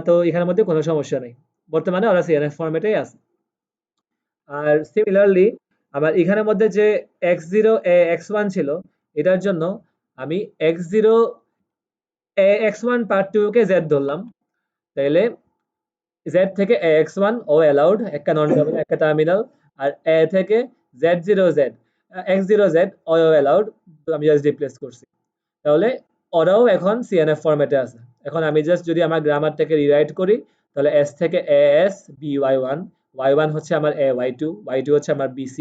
তো এখানের মধ্যে কোনো সমস্যা নেই, বর্তমানে ওরা সিএনএফ ফরম্যাটেই আছে। আর সিমিলারলি আমার এখানের মধ্যে যে x0 x1 ছিল, এটার জন্য আমি x0 x1 পার্ট 2 কে z ধরলাম, তাইলে z থেকে x1 ও অ্যালাউড, একটা নন টার্মিনাল একটা টার্মিনাল, আর a থেকে z0z x0z ও অ্যালাউড, আমি জাস্ট রিপ্লেস করছি। তাহলে ওরাও এখন সিএনএফ ফরম্যাটে আছে। এখন আমি জাস্ট যদি আমার গ্রামারটাকে রিরাইট করি, তাহলে s থেকে as by1, y1 হচ্ছে আমার ay2, y2 হচ্ছে আমার bc,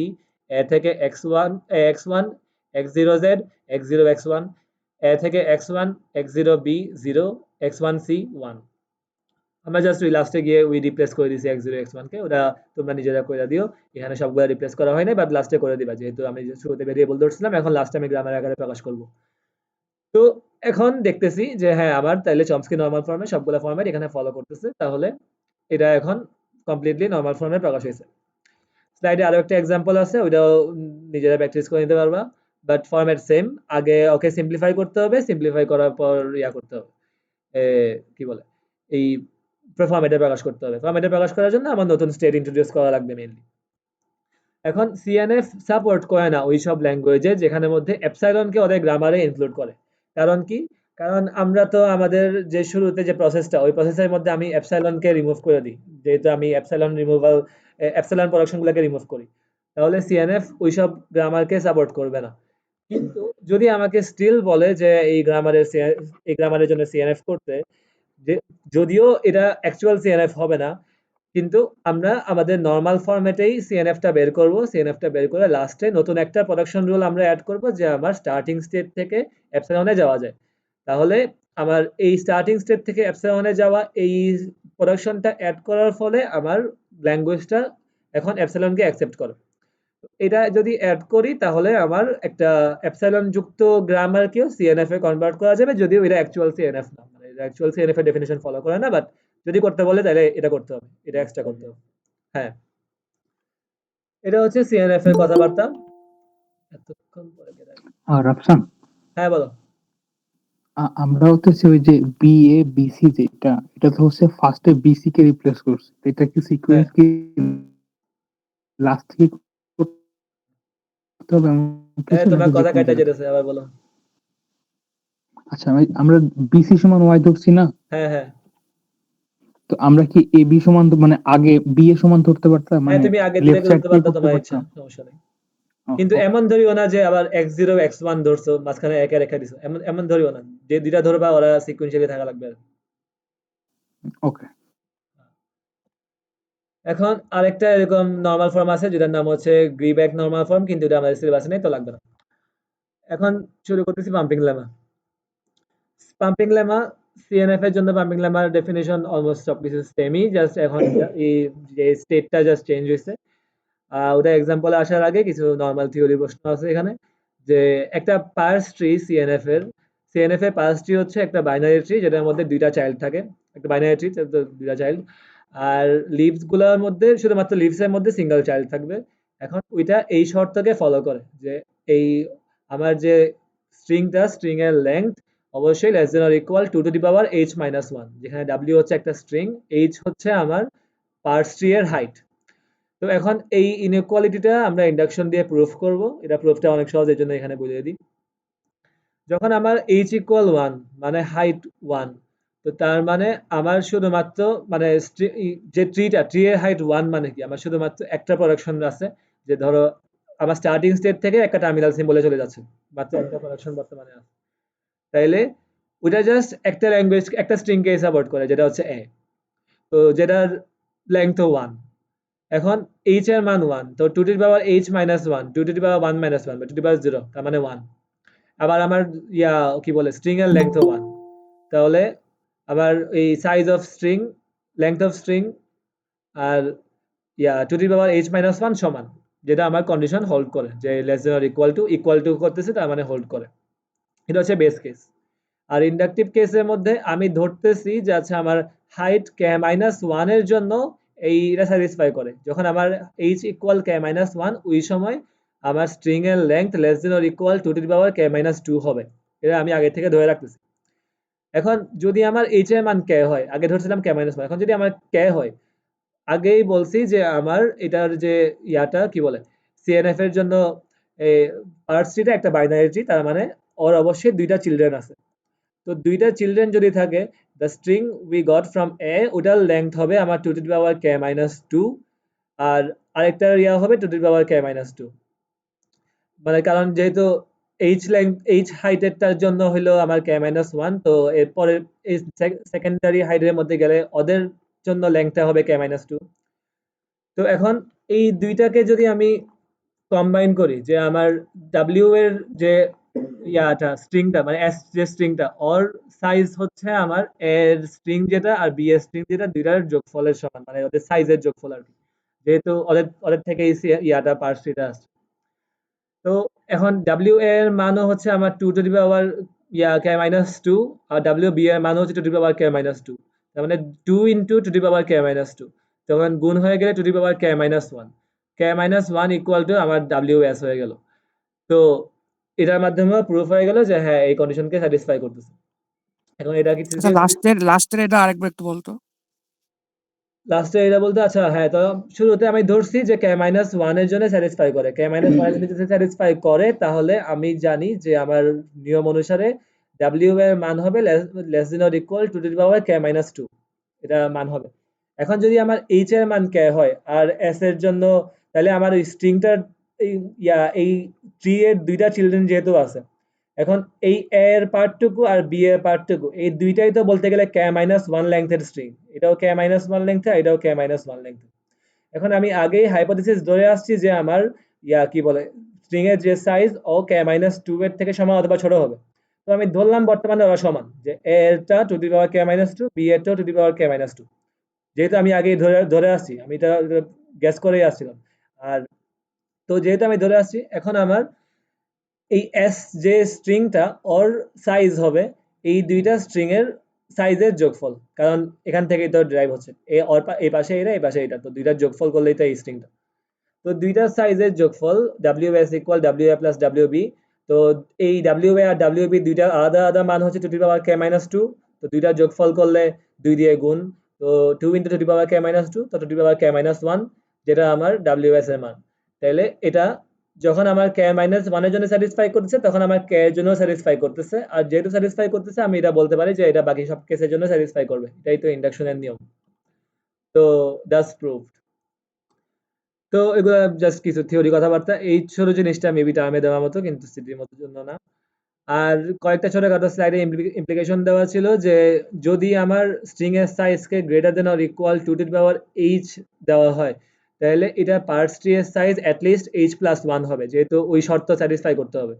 a থেকে x1 x1 x0z x0x1, a থেকে x1 x0b 0 x1c 1। আমরা জাস্ট ওই লাস্টে গিয়ে ওই রিপ্লেস করে দিছি x0 x1 কে, ওটা তোমরা নিজেরা করে দিও, এখানে সবগুলা রিপ্লেস করা হয় না, বাট লাস্টে করে দিবা, যেহেতু আমি শুরুতে ভেরিয়েবল ধরছিলাম, এখন লাস্টে আমি গ্রামার আকারে প্রকাশ করব। তো এখন দেখতেছি যে হ্যাঁ আমার তাইলে চমস্কি নরমাল ফর্মে সবগুলা ফরম্যাট এখানে ফলো করতেছে, তাহলে এটা এখন কমপ্লিটলি নরমাল ফর্মে প্রকাশ হয়েছে। স্লাইডে আরো একটা এক্সাম্পল আছে, ওইটাও নিজেরা প্র্যাকটিস করে নিতে পারবা, বাট ফরম্যাট সেম। আগে ওকে সিম্পলিফাই করতে হবে, সিম্পলিফাই করার পর করতে হবে, কি বলে এই ফরম্যাটে প্রকাশ করতে হবে। ফরম্যাটে প্রকাশ করার জন্য আমার নতুন স্টেট ইন্ট্রোডিউস করা লাগবে মেইনলি। এখন সিএনএফ সাপোর্ট করে না ওই সব ল্যাঙ্গুয়েজে যেখানের মধ্যে এপসাইলনকে ওদের গ্রামারে ইনক্লুড করে। কারণ কি? কারণ আমরা তো আমাদের যে শুরুতে যে প্রসেসটা, ওই প্রসেসের মধ্যে আমি এপসাইলনকে রিমুভ করে দিই, যেহেতু আমি এপসাইলন প্রোডাকশনগুলোকে রিমুভ করি, তাহলে সিএনএফ ওইসব গ্রামারকে সাপোর্ট করবে না। কিন্তু যদি আমাকে স্টিল বলে যে এই গ্রামারের জন্য সিএনএফ করতে, যে যদিও এটা অ্যাকচুয়াল সিএনএফ হবে না, কিন্তু আমরা আমাদের নরমাল ফরম্যাটেই সিএনএফটা বের করব, সিএনএফটা বের করে লাস্টে নতুন একটা প্রোডাকশন রুল আমরা অ্যাড করব, যে আমার স্টার্টিং স্টেট থেকে এপসাইলনে যাওয়া যায়। তাহলে আমার এই স্টার্টিং স্টেট থেকে এপসাইলনে যাওয়া এই প্রোডাকশনটা অ্যাড করার ফলে আমার ল্যাঙ্গুয়েজটা এখন এপসাইলনকে অ্যাকসেপ্ট করে। এটা যদি অ্যাড করি তাহলে আমার একটা এপসাইলন যুক্ত গ্রামারকেও সিএনএফ এ কনভার্ট করা যাবে, যদিও এটা অ্যাকচুয়াল সিএনএফ না, মানে এটা অ্যাকচুয়াল সিএনএফ এর ডেফিনিশন ফলো করে না, বাট যদি করতে বলে তাহলে এটা করতে হবে, এটা এক্সট্রা করতে হবে। হ্যাঁ, এটা হচ্ছে সিএনএফ এর কথাবার্তা। এতক্ষণ পরে গেলাম। আর রাফসান, হ্যাঁ বলো। আমরা হচ্ছে ওই যে বি এ বিসি, যেটা এটা তো হচ্ছে ফার্স্টে বিসি কে রিপ্লেস করছে, তো এটা কি হ্যাঁ, সিকোয়েন্স কি লাস্ট থেকে করতে হবে এমন কিছু, তোমার নাকি যে কথা কোনো কাটা জায়গা থেকে? যেতেছে, আবার বলো। আচ্ছা, আমরা বিসি সমান ওয়াই ধরছি না, হ্যাঁ হ্যাঁ তো আমরা কি এ বি সমান মানে আগে বি এ সমান ধরতে পারতাম, হ্যাঁ, মানে তুমি আগে দিলে লেফট সাইড ধরতে থেকে পারতো, করতে তোমার ইচ্ছা, পারতাম? সমস্যা নেই। কিন্তু এমন ধরিও না যে আবার x0 x1 ধরছো মাঝখানে একে রেখে দিছো, এমন এমন ধরিও না, যে দুইটা ধরবা ওরা সিকুয়েন্সিয়ালি থাকা লাগবে। ওকে। এখন আরেকটা এরকম নরমাল ফর্ম আছে যেটার নাম হচ্ছে গ্রিব্যাক নরমাল ফর্ম, কিন্তু এটা আমাদের সিলেবাসে নেই, তো লাগবে না। এখন শুরু করতেছি pumping lemma. Pumping lemma CNF এর জন্য পাম্পিং লেমার ডেফিনিশন অলমোস্ট সবকিছু সেমই, জাস্ট এখন এই যে স্টেটটা জাস্ট চেঞ্জ হয়েছে। ওটা এক্সাম্পলে আসার আগে কিছু নরমাল থিওরি প্রশ্ন আছে এখানে, যে একটা পার্স ট্রি সিএনএফ এর পার্স ট্রি হচ্ছে একটা বাইনারি ট্রি যেটার মধ্যে দুইটা চাইল্ড থাকে, একটা বাইনারি ট্রি দুইটা চাইল্ড, আর লিভস গুলোর মধ্যে শুধুমাত্র লিভস এর মধ্যে সিঙ্গেল চাইল্ড থাকবে। এখন ওইটা এই শর্তকে ফলো করে যে এই আমার যে স্ট্রিং এর লেংথ অবশ্যই less than or equal 2 to the power h minus 1, যেখানে w হচ্ছে একটা স্ট্রিং, h হচ্ছে আমার পার্স ট্রি এর হাইট। তো এখন এই ইনইকুয়ালিটিটা আমরা ইন্ডাকশন দিয়ে প্রুফ করব, এটা প্রুফটা অনেক সহজ, এর জন্য এখানে বলে দিই। যখন আমার h ইকুয়াল 1 মানে হাইট 1, তো তার মানে আমার শুধুমাত্র মানে যে ট্রি এর হাইট 1 মানে কি আমার শুধুমাত্র একটা প্রোডাকশন আছে, যে ধরো আমার স্টার্টিং স্টেট থেকে একটা টার্মিনাল সিম্বলে চলে যাচ্ছে, মাত্র একটা প্রোডাকশন বর্তমানে আছে, তাইলে ওটা জাস্ট একটা ল্যাঙ্গুয়েজ একটা স্ট্রিং কে সাপোর্ট করে যেটা হচ্ছে a, তো যেটার লেংথ 1। এখন h এর মান 1, তো 2 to the power h minus 1, 2 to the power 1 minus 1 বা 2 টু দি পাওয়ার 0, তার মানে 1। আবার আমার কি বলে স্ট্রিং এর লেংথ 1, তাহলে আবার এই size of string, length of string আর 2 to the power h minus 1 সমান, যেটা আমার কন্ডিশন হোল্ড করে যে less than or equal to করতেছে, তার মানে হোল্ড করে। এটা হচ্ছে বেস কেস। আর ইন্ডাকটিভ কেসের মধ্যে আমি ধরতেছি যে আচ্ছা আমার হাইট k মাইনাস 1 এর জন্য এইটা স্যাটিসফাই করে, যখন আমার h ইকুয়াল k মাইনাস 1 ওই সময় আমার স্ট্রিং এর length less than or equal 2 to the power k minus 2 হবে। এটা আমি আগে থেকে ধরে রাখতেছি। এখন যদি আমার h এর মান k হয়, আগে ধরছিলাম k মাইনাস 1, এখন যদি আমার k হয়, আগেই বলছি যে আমার এটার যে কি বলে সিএনএফ এর জন্য এই পার্স ট্রিটা একটা বাইনারি ট্রি, তার মানে ওর অবশ্যই দুইটা চিলড্রেন আছে। তো দুইটা চিলড্রেন যদি থাকে, the string we got from a, ওটার লেংথ হবে আমার 2 to the power k minus 2, আর আরেকটা হবে 2 to the power k minus 2। মানে কারণ যেহেতু এইচ হাইটেরটার জন্য হলো আমার k মাইনাস 1, তো এরপরে এই সেকেন্ডারি হাইটের মধ্যে গেলে ওদের জন্য লেংথটা হবে k মাইনাস 2। তো এখন এই দুইটাকে যদি আমি কম্বাইন করি, যে আমার ডাব্লিউ এর যে স্ট্রিংটা মানে এস যে স্ট্রিংটা, ওর সাইজ হচ্ছে আমার এর স্ট্রিং যেটা আর বি এর স্ট্রিং যেটা, দুইটার যোগফলের সমান, মানে ওদের সাইজের যোগফল আর কি, যেহেতু ওদের ওদের থেকে এই পার্সিটা আসছে। তো এখন ডাব্লিউ এর মানও হচ্ছে আমার 2 to the power k minus 2, আর ডাব্লিউ বি এর মান হচ্ছে 2 to the power k minus 2, তার মানে 2 into 2 to the power k minus 2, তখন গুণ হয়ে গেলে 2 to the power k minus 1, k minus 1 equal to আমার ডাব্লিউ এস হয়ে গেল। তো এটার মাধ্যমে প্রুফ হয়ে গেল যে হ্যাঁ এই কন্ডিশনকে স্যাটিসফাই করতেছে। এখন এটা কি আচ্ছা, লাস্টের এটা আরেকবার একটু বলতো। লাস্টে এটা বলতে আচ্ছা হ্যাঁ, তো শুরুতে আমি ধরছি যে k মাইনাস 1 এর জন্য স্যাটিসফাই করে, k মাইনাস 1 এর যদি স্যাটিসফাই করে, তাহলে আমি জানি যে আমার নিয়ম অনুসারে w এর মান হবে less than or equal to two the power k minus 2, এটা মান হবে। এখন যদি আমার h এর মান k হয় আর s এর জন্য, তাহলে আমার ওই স্ট্রিংটার এই এই ট্রি এর দুইটা চিলড্রেন যেহেতু আছে, এখন এই a এর পার্টটুকু আর b এর পার্টটুকু এই দুইটাই তো বলতে গেলে k মাইনাস 1 লেংথের স্ট্রিং, এটাও k মাইনাস 1 লেংথ, এটাও k মাইনাস 1 লেংথ। এখন আমি আগেই হাইপোথিসিস ধরে আসছি যে আমার কি বলে স্ট্রিং এর যে সাইজ ও k মাইনাস 2 এর থেকে সমান অথবা ছোট হবে। তো আমি ধরলাম বর্তমানে ওরা সমান, যে a এরটা to the power k minus 2, b এরটা to the power k minus 2, যেহেতু আমি আগেই ধরে ধরে আসছি, আমি এটা গেস করেই আসছিলাম। আর তো যেহেতু আমি ধরে আসছি, এখন আমার এই এস যে স্ট্রিংটা ওর সাইজ হবে এই দুইটা স্ট্রিং এর সাইজের যোগফল, কারণ এখান থেকেই তো ড্রাইভ হচ্ছে, এই পাশে এটা এই পাশে এটা, তো দুইটার যোগফল করলেই তো এই স্ট্রিংটা। তো দুইটা সাইজের যোগফল WS equal WA plus WB। তো এই WA আর WB দুইটা আলাদা আলাদা মান হচ্ছে 2 to the power k minus 2, তো দুইটা যোগফল করলে 2 দিয়ে গুণ, তো 2 into 2 to the power k minus 2, তো 2 to the power k minus 1, যেটা আমার WS এর মান। তাহলে এটা যখন আমার k মাইনাস 1 এর জন্য স্যাটিসফাই করতেছে, তখন আমার k এর জন্য স্যাটিসফাই করতেছে, আর যেহেতু স্যাটিসফাই করতেছে আমি এটা বলতে পারি যে এটা বাকি সব কেসের জন্য স্যাটিসফাই করবে। এটাই তো ইন্ডাকশনের নিয়ম। তো দ্যাটস প্রুভড। তো এগুলা জাস্ট কিছু থিওরি কথাবার্তা, এই ছোট জিনিসটা মেবি টার্মে দেওয়ার মতো, কিন্তু সিটির মতো জন্য না। আর কয়েকটা ছোটখাটো স্লাইডে ইমপ্লিকেশন দেওয়া ছিল যে যদি আমার স্ট্রিং এর সাইজকে greater than or equal to two the power H দেওয়া হয়, তাহলে এটা পার্স ট্রি এর সাইজ অ্যাটলিস্ট এইচ প্লাস 1 হবে, যেহেতু ওই শর্ত স্যাটিসফাই করতে হবে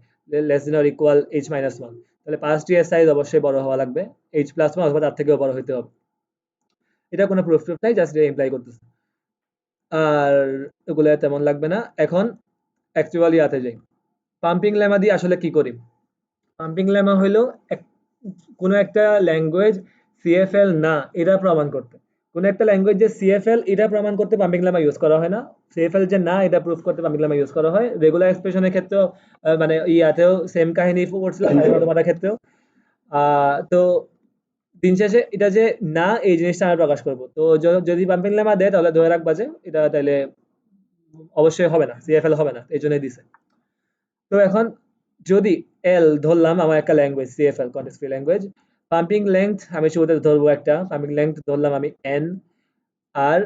less than or equal H minus 1, তাহলে পার্স ট্রি এর সাইজ অবশ্যই বড় হওয়া লাগবে, এইচ প্লাস 1 অথবা তার থেকেও বড় হইতে হবে। এটা কোনো প্রুফ নাই, জাস্ট এটা ইমপ্লাই করতেছে। আর ওগুলো তেমন লাগবে না। এখন অ্যাকচুয়ালি যাই, পাম্পিং লেমা দিয়ে আসলে কি করি। পাম্পিং লেমা হইলো কোনো একটা ল্যাঙ্গুয়েজ সিএফএল না এটা প্রমাণ করতে, কোনো একটা ল্যাঙ্গুয়েজ যে সিএফএল এটা প্রমাণ করতে পাম্পিং লেমা ইউজ করা হয় না, সিএফএল যে না এটা প্রুফ করতে পাম্পিং লেমা ইউজ করা হয়। রেগুলার এক্সপ্রেশনের ক্ষেত্রেও মানে ইয়াতেও সেম কাহিনী পড়ছিলাম, অটোমাটার ক্ষেত্রেও। তো দিন শেষে এটা যে না এই জিনিসটা আমরা প্রকাশ করব, তো যদি পাম্পিং লেমা দেয় তাহলে ধরে রাখবা যে এটা তাহলে অবশ্যই হবে না, সিএফএল হবে না, এই জন্যই দিছে। তো এখন যদি এল ধরলাম আমার একটা language CFL context free language, pumping length আমি শুরুতে ধরবো একটা পাম্পিং লেংথ ধরলাম আমি এন, আর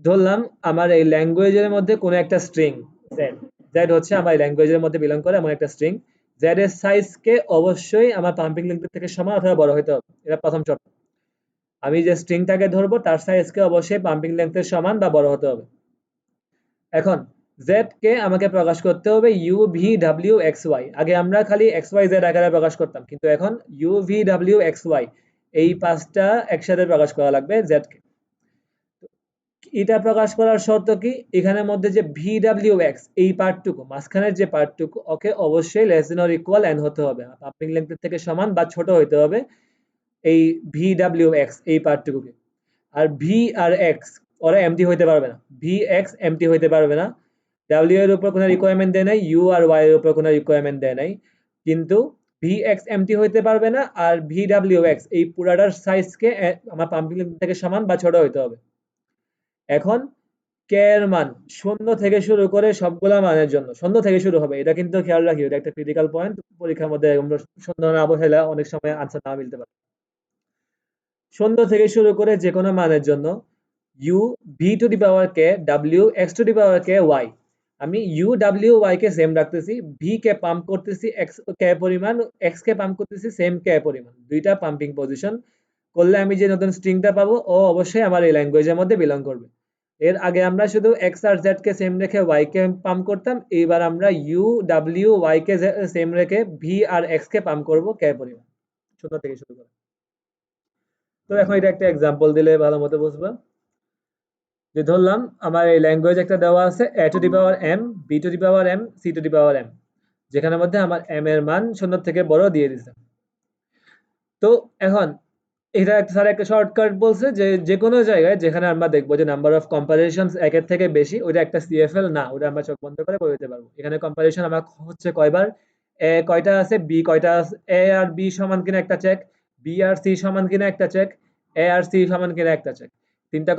ধরলাম আমার এই ল্যাঙ্গুয়েজের মধ্যে কোনো একটা স্ট্রিং জেড, জেড হচ্ছে আমার এই ল্যাঙ্গুয়েজের মধ্যে বিলং করে এমন একটা স্ট্রিং, জেড এর সাইজকে অবশ্যই আমার পাম্পিং লেংথের থেকে সমান অথবা বড় হতে হবে, এটা প্রথম শর্ত। আমি যে স্ট্রিংটাকে ধরবো তার সাইজকে অবশ্যই পাম্পিং লেংথের সমান বা বড় হতে হবে। এখন জেড কে আমাকে প্রকাশ করতে হবে U V W X Y. আগে আমরা খালি এক্স ওয়াই জেড আকারে প্রকাশ করতাম, কিন্তু এখন U V W X Y এই পাঁচটা একসাথে প্রকাশ করা লাগবে জেড কে। এটা প্রকাশ করার শর্ত কি, এখানের মধ্যে যে ভি ডাব্লিউ এক্স এই পার্টটুকু মাঝখানের যে পার্টটুকু ওকে অবশ্যই less than or equal N হতে হবে, পাম্পিং লেংথের থেকে সমান বা ছোট হতে হবে এই ভি ডাব্লিউ এক্স এই পার্টটুকুকে। আর ভি আর এক্স ওরা এমটি হইতে পারবে না, ভি এক্স এমটি হইতে পারবে না, ডাব্লিউ এর উপর কোনো রিকোয়ারমেন্ট দেয় নাই, ইউ আর ওয়াই এর উপর কোনো রিকোয়ারমেন্ট দেয় নাই, কিন্তু ভি এক্স এমটি হইতে পারবে না, আর ভি ডাব্লিউ এক্স এই পুরাটার সাইজকে আমার পাম্পিং থেকে সমান বা ছোট হইতে হবে। এখন কে এর মান শূন্য থেকে শুরু করে সবগুলা মানের জন্য শূন্য থেকে শুরু হবে, এটা কিন্তু খেয়াল রাখি, এটা একটা ক্রিটিক্যাল পয়েন্ট, পরীক্ষার মধ্যে আমরা শূন্য না বসাইলে অনেক সময় আনসার না মিলতে পারে। শূন্য থেকে শুরু করে যে কোনো মানের জন্য U V to the power K W X to the power K Y, আমি ইউ ডাব্লিউ ওয়াই কে সেম রাখতেছি, ভি কে পাম্প করতেছি এক্স কে পরিমাণ, এক্স কে পাম্প করতেছি সেম কে পরিমাণ, দুইটা পাম্পিং পজিশন করলে আমি যে নতুন স্ট্রিংটা পাবো ও অবশ্যই আমার এই ল্যাঙ্গুয়েজের মধ্যে বিলং করবে। এর আগে আমরা শুধু এক্স আর জেড কে সেম রেখে ওয়াই কে পাম্প করতাম, এইবার আমরা ইউ ডাব্লিউ ওয়াই কে সেম রেখে ভি আর এক্স কে পাম্প করবো কে পরিমাণ, শূন্য থেকে শুরু করে। তো এখন এটা একটা এক্সাম্পল দিলে ভালো মতো বুঝবা। যে ধরলাম আমার এই ল্যাঙ্গুয়েজ একটা দেওয়া আছে A to the power M, B to the power M, C to the power M, যেখানের মধ্যে আমার এম এর মান শূন্য থেকে বড় দিয়ে দিছে। তো এখন এটা স্যার একটা শর্টকাট বলছে যে যে কোনো জায়গায় যেখানে আমরা দেখবো যে নাম্বার অফ কম্পারিশনস একের থেকে বেশি, ওইটা একটা সিএফএল না, ওটা আমরা চোখ বন্ধ করে বলে দিতে পারবো। এখানে কম্পারিশন আমার হচ্ছে কয়বার, এ কয়টা আছে, বি কয়টা আছে, এ আর বি সমান কিনা একটা চেক, বি আর সি সমান কিনা একটা চেক, এ আর সি সমান কিনা একটা চেক, তিনটা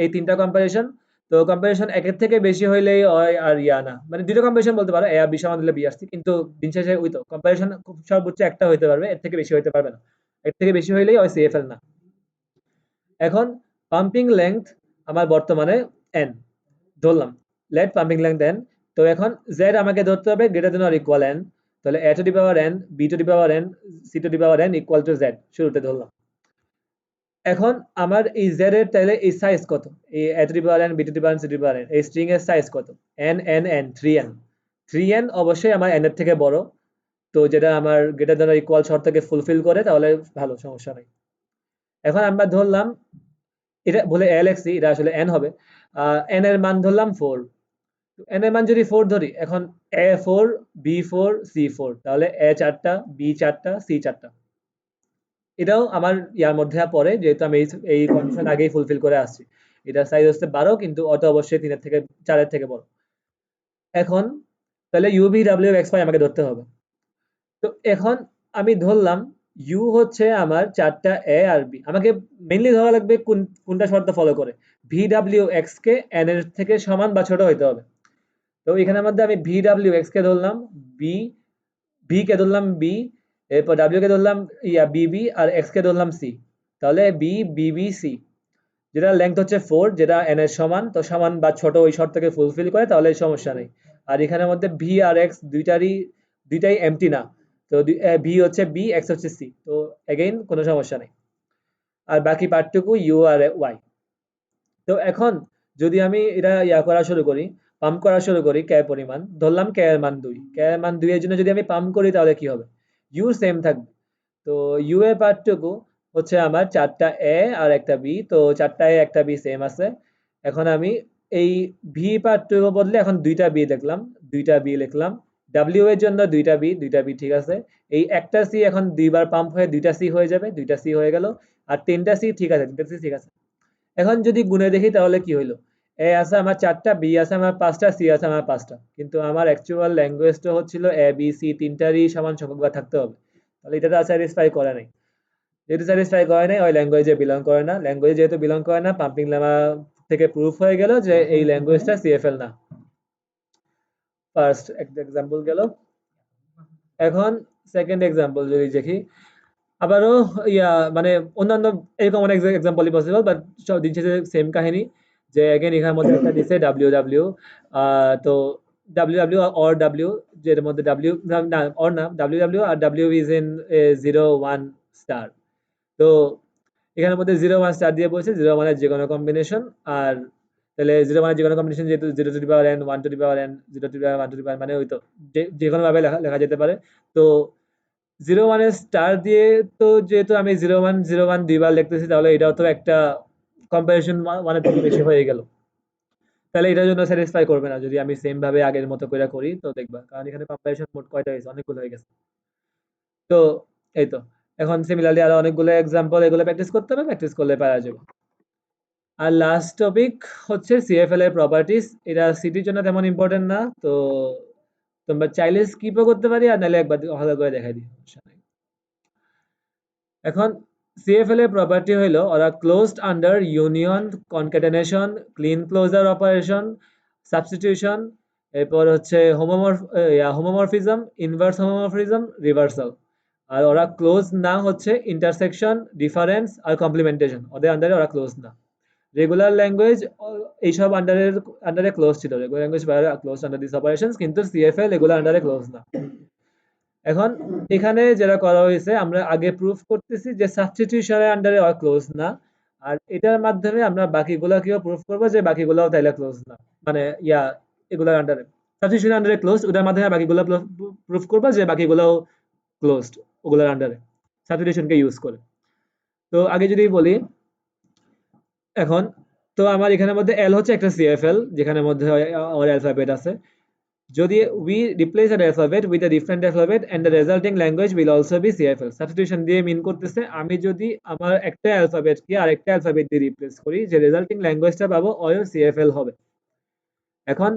এই তিনটা কম্পারিশন। তো কম্পারিশন একের থেকে বেশি হইলেই হয় আর ইয়া না, মানে দুটো কম্পারিশন বলতে পারো, এ আর বি সমান দিলে বি আর সি, কিন্তু দিন শেষে ওই তো কম্পারিশন খুব সর্বোচ্চ একটা হইতে পারবে, এর থেকে বেশি হইতে পারবে না, এর থেকে বেশি হইলেই ওই সিএফএল না। এখন পাম্পিং লেংথ আমার বর্তমানে এন ধরলাম, লেট পাম্পিং লেংথ এন। তো এখন জেড আমাকে ধরতে হবে greater than or equal N, তাহলে A to the power N, B to the power N, C to the power N equal to Z শুরুতে ধরলাম। এখন আমার এই জেড এর তাহলে এই সাইজ কত, এই A to the power N, B to the power N, C to the power N, এই স্ট্রিং এর সাইজ কত, N N N 3n, 3n অবশ্যই আমার এন এর থেকে বড়, তো যেটা আমার গ্রেটার দেন অর ইকুয়াল শর্তকে ফুলফিল করে, তাহলে ভালো, সমস্যা নাই। এখন আমরা ধরলাম এটা বলে এল লিখছি, এটা আসলে এন হবে, এন এর মান ধরলাম 4, এন এর মান যদি 4 ধরি, এখন এ 4 বি 4 সি 4, তাহলে এ 4টা, বি 4টা, সি 4টা, এটাও আমার ইয়ার মধ্যে পড়ে, যেহেতু আমি এই কন্ডিশন আগেই ফুলফিল করে আসছি। এটা সাইজ হচ্ছে 12, কিন্তু অটো অবশ্যই 3 এর থেকে 4 এর থেকে বড়। এখন তাহলে ইউভি ডাব্লিউ এক্স ওয়াই আমাকে ধরতে হবে। তো এখন আমি ধরলাম ইউ হচ্ছে আমার 4টা এ আর বি, আমাকে মেইনলি ধরা লাগবে কোনটা শর্ত ফলো করে, V W x K N এর থেকে সমান বা ছোট হইতে হবে। তো এখানের মধ্যে আমি ভি ডাব্লিউ এক্স কে ধরলাম বি, ভি কে ধরলাম বি, এরপর ডাব্লিউ কে ধরলাম বিবি, আর এক্স কে ধরলাম সি, তাহলে বি বিবি সি, যেটা লেংথ হচ্ছে 4, যেটা এন এর সমান, তো সমান বা ছোট ওই শর্তকে ফুলফিল করে, তাহলে সমস্যা নেই। আর এখানের মধ্যে ভি আর এক্স দুইটাই এমটি না, তো ভি হচ্ছে বি, এক্স হচ্ছে সি, তো এগেইন কোনো সমস্যা নেই। আর বাকি পার্টটুকু ইউ আর ওয়াই। তো এখন যদি আমি এটা করা শুরু করি, পাম্প করা শুরু করি, কে পরিমাণ ধরলাম, কে এর মান 2, কে এর মান 2 এর জন্য যদি আমি পাম্প করি তাহলে কি হবে, ইউ সেম থাকবে। তো ইউ এর পার্টটুকু হচ্ছে আমার 4টা এ আর একটা বি, তো 4টা এ একটা বি সেম আছে। এখন আমি এই ভি পার্টটুকু বদলে এখন 2টা বি দেখলাম, 2টা বি লিখলাম, ডাব্লিউ এর জন্য 2টা বি ঠিক আছে। এই একটা সি এখন দুইবার পাম্প হয়ে 2টা সি হয়ে যাবে, 2টা সি হয়ে গেল, আর 3টা সি ঠিক আছে, 3টা সি ঠিক আছে। এখন যদি গুণে দেখি তাহলে কি হইলো, এ আছে আমার 4টা, বি আছে আমার 5টা, সি আছে আমার 5টা, কিন্তু আমার অ্যাকচুয়াল ল্যাঙ্গুয়েজটা হচ্ছিল এ বি সি তিনটারই সমান সংখ্যক থাকতে হবে, তাহলে এটা স্যাটিসফাই করে নাই। যেহেতু স্যাটিসফাই করে নাই, ওই ল্যাঙ্গুয়েজে বিলং করে না, ল্যাঙ্গুয়েজ যেহেতু বিলং করে না, পাম্পিং লেমা থেকে প্রুফ হয়ে গেল যে এই ল্যাঙ্গুয়েজটা সিএফএল না। ফার্স্ট একটা এক্সাম্পল গেল। এখন সেকেন্ড এক্সাম্পল যদি দেখি, আবারও মানে অন্যান্য এরকম অনেক এক্সাম্পলই পসিবল, বাট সব দিন শেষে সেম কাহিনী, যে এগেন এখানের মধ্যে একটা দিচ্ছে ডাব্লিউ, তো ডাব্লিউ অর ডাব্লিউ, যেটার মধ্যে ডাব্লিউ না অর না, ডাব্লিউ আর ডাব্লিউ ইজ ইন 0 1 স্টার। তো এখানের মধ্যে 0 1 স্টার দিয়ে বলছে 0 1 এর যে কোনো কম্বিনেশন। আর তাহলে 0 1 এর যে কোনো কম্বিনেশন, যেহেতু 0 to the power n 1 to the power n 0 to the power 1 to the power, মানে ওই তো যে কোনো ভাবে লেখা যেতে পারে। তো 0 1 এর স্টার দিয়ে, তো যেহেতু আমি 0 1 দুইবার লিখতেছি, তাহলে এটাও তো একটা কম্পারিজন ওয়ানের থেকে বেশি হয়ে গেল। তাহলে এটার জন্য স্যাটিসফাই করবে না যদি আমি সেম ভাবে আগের মতো করে করি, তো দেখবা, কারণ এখানে কম্পারিজন মোড কয়টা হয়েছে, অনেকগুলো হয়ে গেছে। তো এই তো, এখন সিমিলারলি আরো অনেকগুলো এক্সাম্পল, এগুলো প্র্যাকটিস করতে হবে, প্র্যাকটিস করলে পারা যাবে। আর লাস্ট টপিক হচ্ছে সিএফএল এর প্রপার্টিজ। এটা সিটির জন্য তেমন ইম্পর্টেন্ট না, তো তোমরা চাইলে স্কিপও করতে পারি, আর নাহলে একবার ভালো করে দেখাই দিই, সমস্যা নাই। এখন সিএফএল এর প্রপার্টি হইলো ওরা closed under union, concatenation, Kleene closure operation, substitution, এরপর হচ্ছে হোমোমরফিজম, ইনভার্স হোমোমরফিজম, রিভার্সাল। আর ওরা ক্লোজ না হচ্ছে ইন্টারসেকশন, ডিফারেন্স আর কমপ্লিমেন্টেশন, ওদের আন্ডারে ওরা ক্লোজ না। রেগুলার ল্যাঙ্গুয়েজ এইসব আন্ডারে ক্লোজ ছিল, regular language close under this operations, কিন্তু সিএফএল এগুলো আন্ডারে ক্লোজ না। এখন এখানে যেটা করা হয়েছে, আমরা আগে প্রুফ করতেছি যে সাবস্টিটিউশনের আন্ডারে ক্লোজ না, আর এটার মাধ্যমে আমরা বাকিগুলোকেও প্রুফ করবো যে বাকিগুলোও তাইলে ক্লোজ না, মানে এগুলোর আন্ডারে সাবস্টিটিউশনের আন্ডারে ক্লোজ, ওটার মাধ্যমে বাকিগুলো প্রুফ করবো যে বাকিগুলোও ক্লোজড ওগুলোর আন্ডারে, সাবস্টিটিউশনকে ইউজ করে। তো আগে যদি বলি, এখন তো আমার এখানের মধ্যে এল হচ্ছে একটা সিএফএল, যেখানের মধ্যে ওর অ্যালফাবেট আছে। যদি we replace an alphabet with a different alphabet and the resulting language will also be CFL. Substitution দিয়ে মিন করতেছে, আমি যদি আমার একটা অ্যালফাবেট কে আরেকটা অ্যালফাবেট দিয়ে রিপ্লেস করি, যে রেজাল্টিং ল্যাঙ্গুয়েজটা পাবো ওই সিএফএল হবে। এখন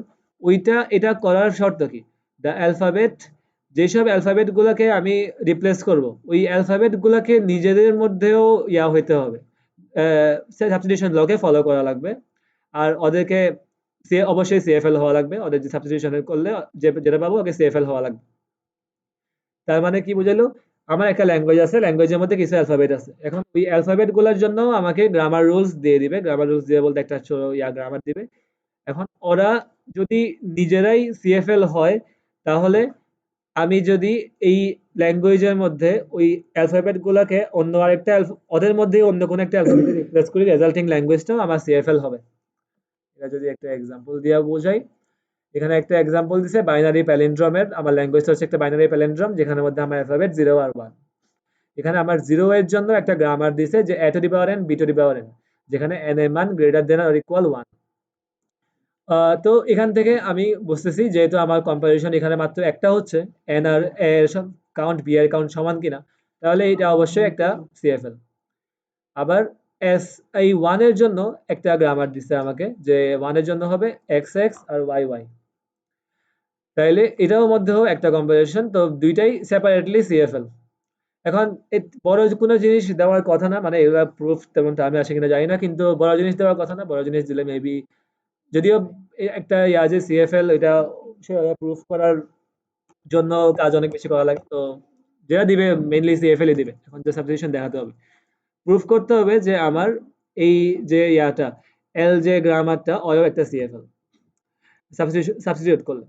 এটা করার শর্ত কি, দ্য অ্যালফাবেট, যেসব অ্যালফাবেট গুলোকে আমি রিপ্লেস করব, ওই অ্যালফাবেট গুলোকে নিজেদের মধ্যেও হইতে হবে, সাবস্টিটিউশন লকে ফলো করা লাগবে। আর ওদেরকে অবশ্যই সিএফএল হওয়া লাগবে, ওদের যে সাবস্টিটিউশন করলে যেটা পাবো ওকে সিএফএল হওয়া লাগবে। তার মানে কি বুঝাইলো, আমার একটা ল্যাঙ্গুয়েজ আছে, ল্যাঙ্গুয়েজের মধ্যে কিছু অ্যালফাবেট আছে, এখন ওই অ্যালফাবেট গুলোর জন্য আমাকে গ্রামার রুলস দিয়ে দিবে, গ্রামার রুলস দিয়ে বলতে একটা গ্রামার দিবে। এখন ওরা যদি নিজেরাই সিএফএল হয়, তাহলে আমি যদি এই ল্যাঙ্গুয়েজের মধ্যে ওই অ্যালফাবেট গুলাকে অন্য আরেকটা ওদের মধ্যে অন্য কোনো একটা অ্যালফাবেট রিপ্লেস করি, রেজাল্টিং ল্যাঙ্গুয়েজটাও আমার সিএফএল হবে। এটা যদি একটা এক্সাম্পল দিয়ে বোঝাই, এখানে একটা এক্সাম্পল দিছে বাইনারি প্যালিন্ড্রোমের। আমার ল্যাঙ্গুয়েজটা হচ্ছে একটা বাইনারি প্যালিন্ড্রোম, যেখানের মধ্যে আমার অ্যালফাবেট 0 আর 1। এখানে আমার 0 এর জন্য একটা গ্রামার দিছে যে a to the power n b to the power n, যেখানে n এর মান গ্রেটার দেন অর ইকুয়াল 1। তো এখান থেকে আমি বুঝতেছি যেহেতু আমার কম্পারিজন এখানে মাত্র একটা হচ্ছে, n আর a এর কাউন্ট, b এর কাউন্ট সমান কিনা, তাহলে এটা অবশ্যই একটা সিএফএল। আবার এই 1 এর জন্য একটা গ্রামার দিছে আমাকে, যে 1 এর জন্য হবে xx আর yy, তাইলে এটাও মধ্যেও একটা কম্পারিজন, তো দুইটাই সেপারেটলি সিএফএল। এখন বড় কোনো জিনিস দেওয়ার কথা না, মানে এগুলা প্রুফ তেমনটা আমি আসে কিনা জানি না, কিন্তু বড় জিনিস দেওয়ার কথা না, বড় জিনিস দিলে মেবি, যদিও একটা যে সিএফএল, এটা প্রুফ করার জন্য কাজ অনেক বেশি করা লাগে, তো যেটা দিবে মেইনলি সিএফএল দিবে। এখন যে সাবস্টিটিউশন দেখাতে হবে, প্রুফ করতে হবে যে আমার এই যে এল যে গ্রামারটা ওয়ও একটা সিএফএল, সাবস্টিটিউট করলে।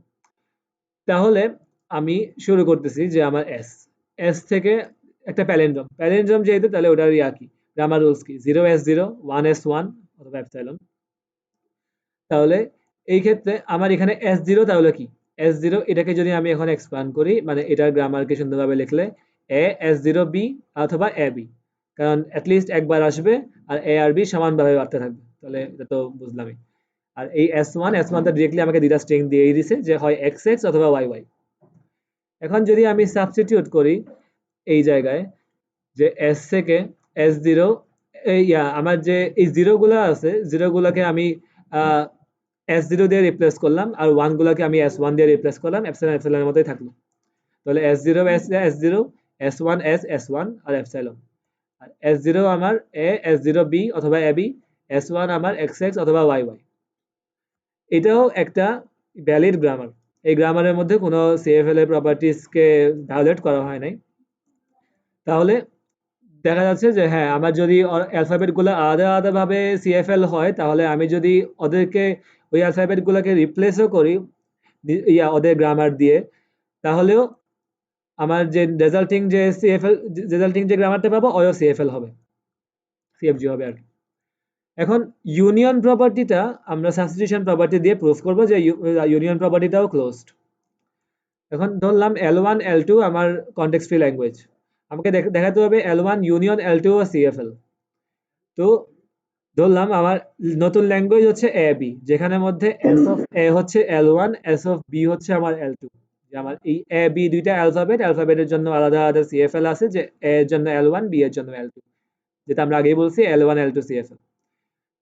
তাহলে আমি শুরু করতেছি যে আমার এস থেকে একটা প্যালিন্ড্রোম যেহেতু, তাহলে ওটার কি গ্রামার রুলস কি, 0s0 1s1 অথবা এপসাইলন। তাহলে এই ক্ষেত্রে আমার এখানে s0, তাহলে কি s0, এটাকে যদি আমি এখন এক্সপ্যান্ড করি, মানে এটার গ্রামারকে সুন্দরভাবে লিখলে a s0b অথবা ab, কারণ অ্যাটলিস্ট একবার আসবে আর a আর b সমানভাবে বাড়তে থাকবে, তাহলে এটা তো বুঝলামই। আর এই s1 টা ডিরেক্টলি আমাকে দুইটা স্ট্রিং দিয়েই দিছে, যে হয় xx অথবা yy। এখন যদি আমি সাবস্টিটিউট করি এই জায়গায়, যে s থেকে s0, আমার যে এই জিরো গুলা আছে, জিরো গুলাকে আমি s0 দিয়ে রিপ্লেস করলাম, আর 1 গুলাকে আমি s1 দিয়ে রিপ্লেস করলাম, এপসাইলন এপসাইলনের মতোই থাকলো। তাহলে s0 s0, s1 s1 আর এপসাইলন। আর s0 আমার a, s0b অথবা ab, s1 আমার xx অথবা yy। এটাও একটা ভ্যালিড গ্রামার। এই গ্রামারের মধ্যে কোনো সিএফএল এর প্রপার্টিজকে ভায়োলেট করা হয় নাই। তাহলে দেখা যাচ্ছে যে হ্যাঁ, আমার যদি অ্যালফাবেট গুলো আলাদা আলাদা ভাবে সিএফএল হয়, তাহলে আমি যদি ওদেরকে ওই অ্যালফাবেট গুলোকে রিপ্লেসও করি ওদের গ্রামার দিয়ে, তাহলেও আমার যে রেজাল্টিং যে গ্রামারটা পাবো ওইও সিএফএল হবে, সিএফজি হবে আর কি। এখন ইউনিয়ন প্রপার্টিটা আমরা সাবস্টিটিউশন প্রপার্টি দিয়ে প্রুফ করবো যে ইউনিয়ন প্রপার্টিটাও ক্লোজড। এখন ধরলাম L1 L2 আমার কনটেক্সট ফ্রি ল্যাঙ্গুয়েজ, আমাকে দেখাতে হবে L1 ইউনিয়ন L2 ও সিএফএল। তো ধরলাম আমার নতুন ল্যাঙ্গুয়েজ হচ্ছে এ বি, যেখানে মধ্যে এস অফ এ হচ্ছে L1, এস অফ বি হচ্ছে আমার L2। যে আমার এই এ বি দুইটা অ্যালফাবেটের জন্য আলাদা আলাদা সিএফএল আছে, যে এ এর জন্য L1, বি এর জন্য L2, যেটা আমরা আগেই বলছি L1 L2 সিএফএল।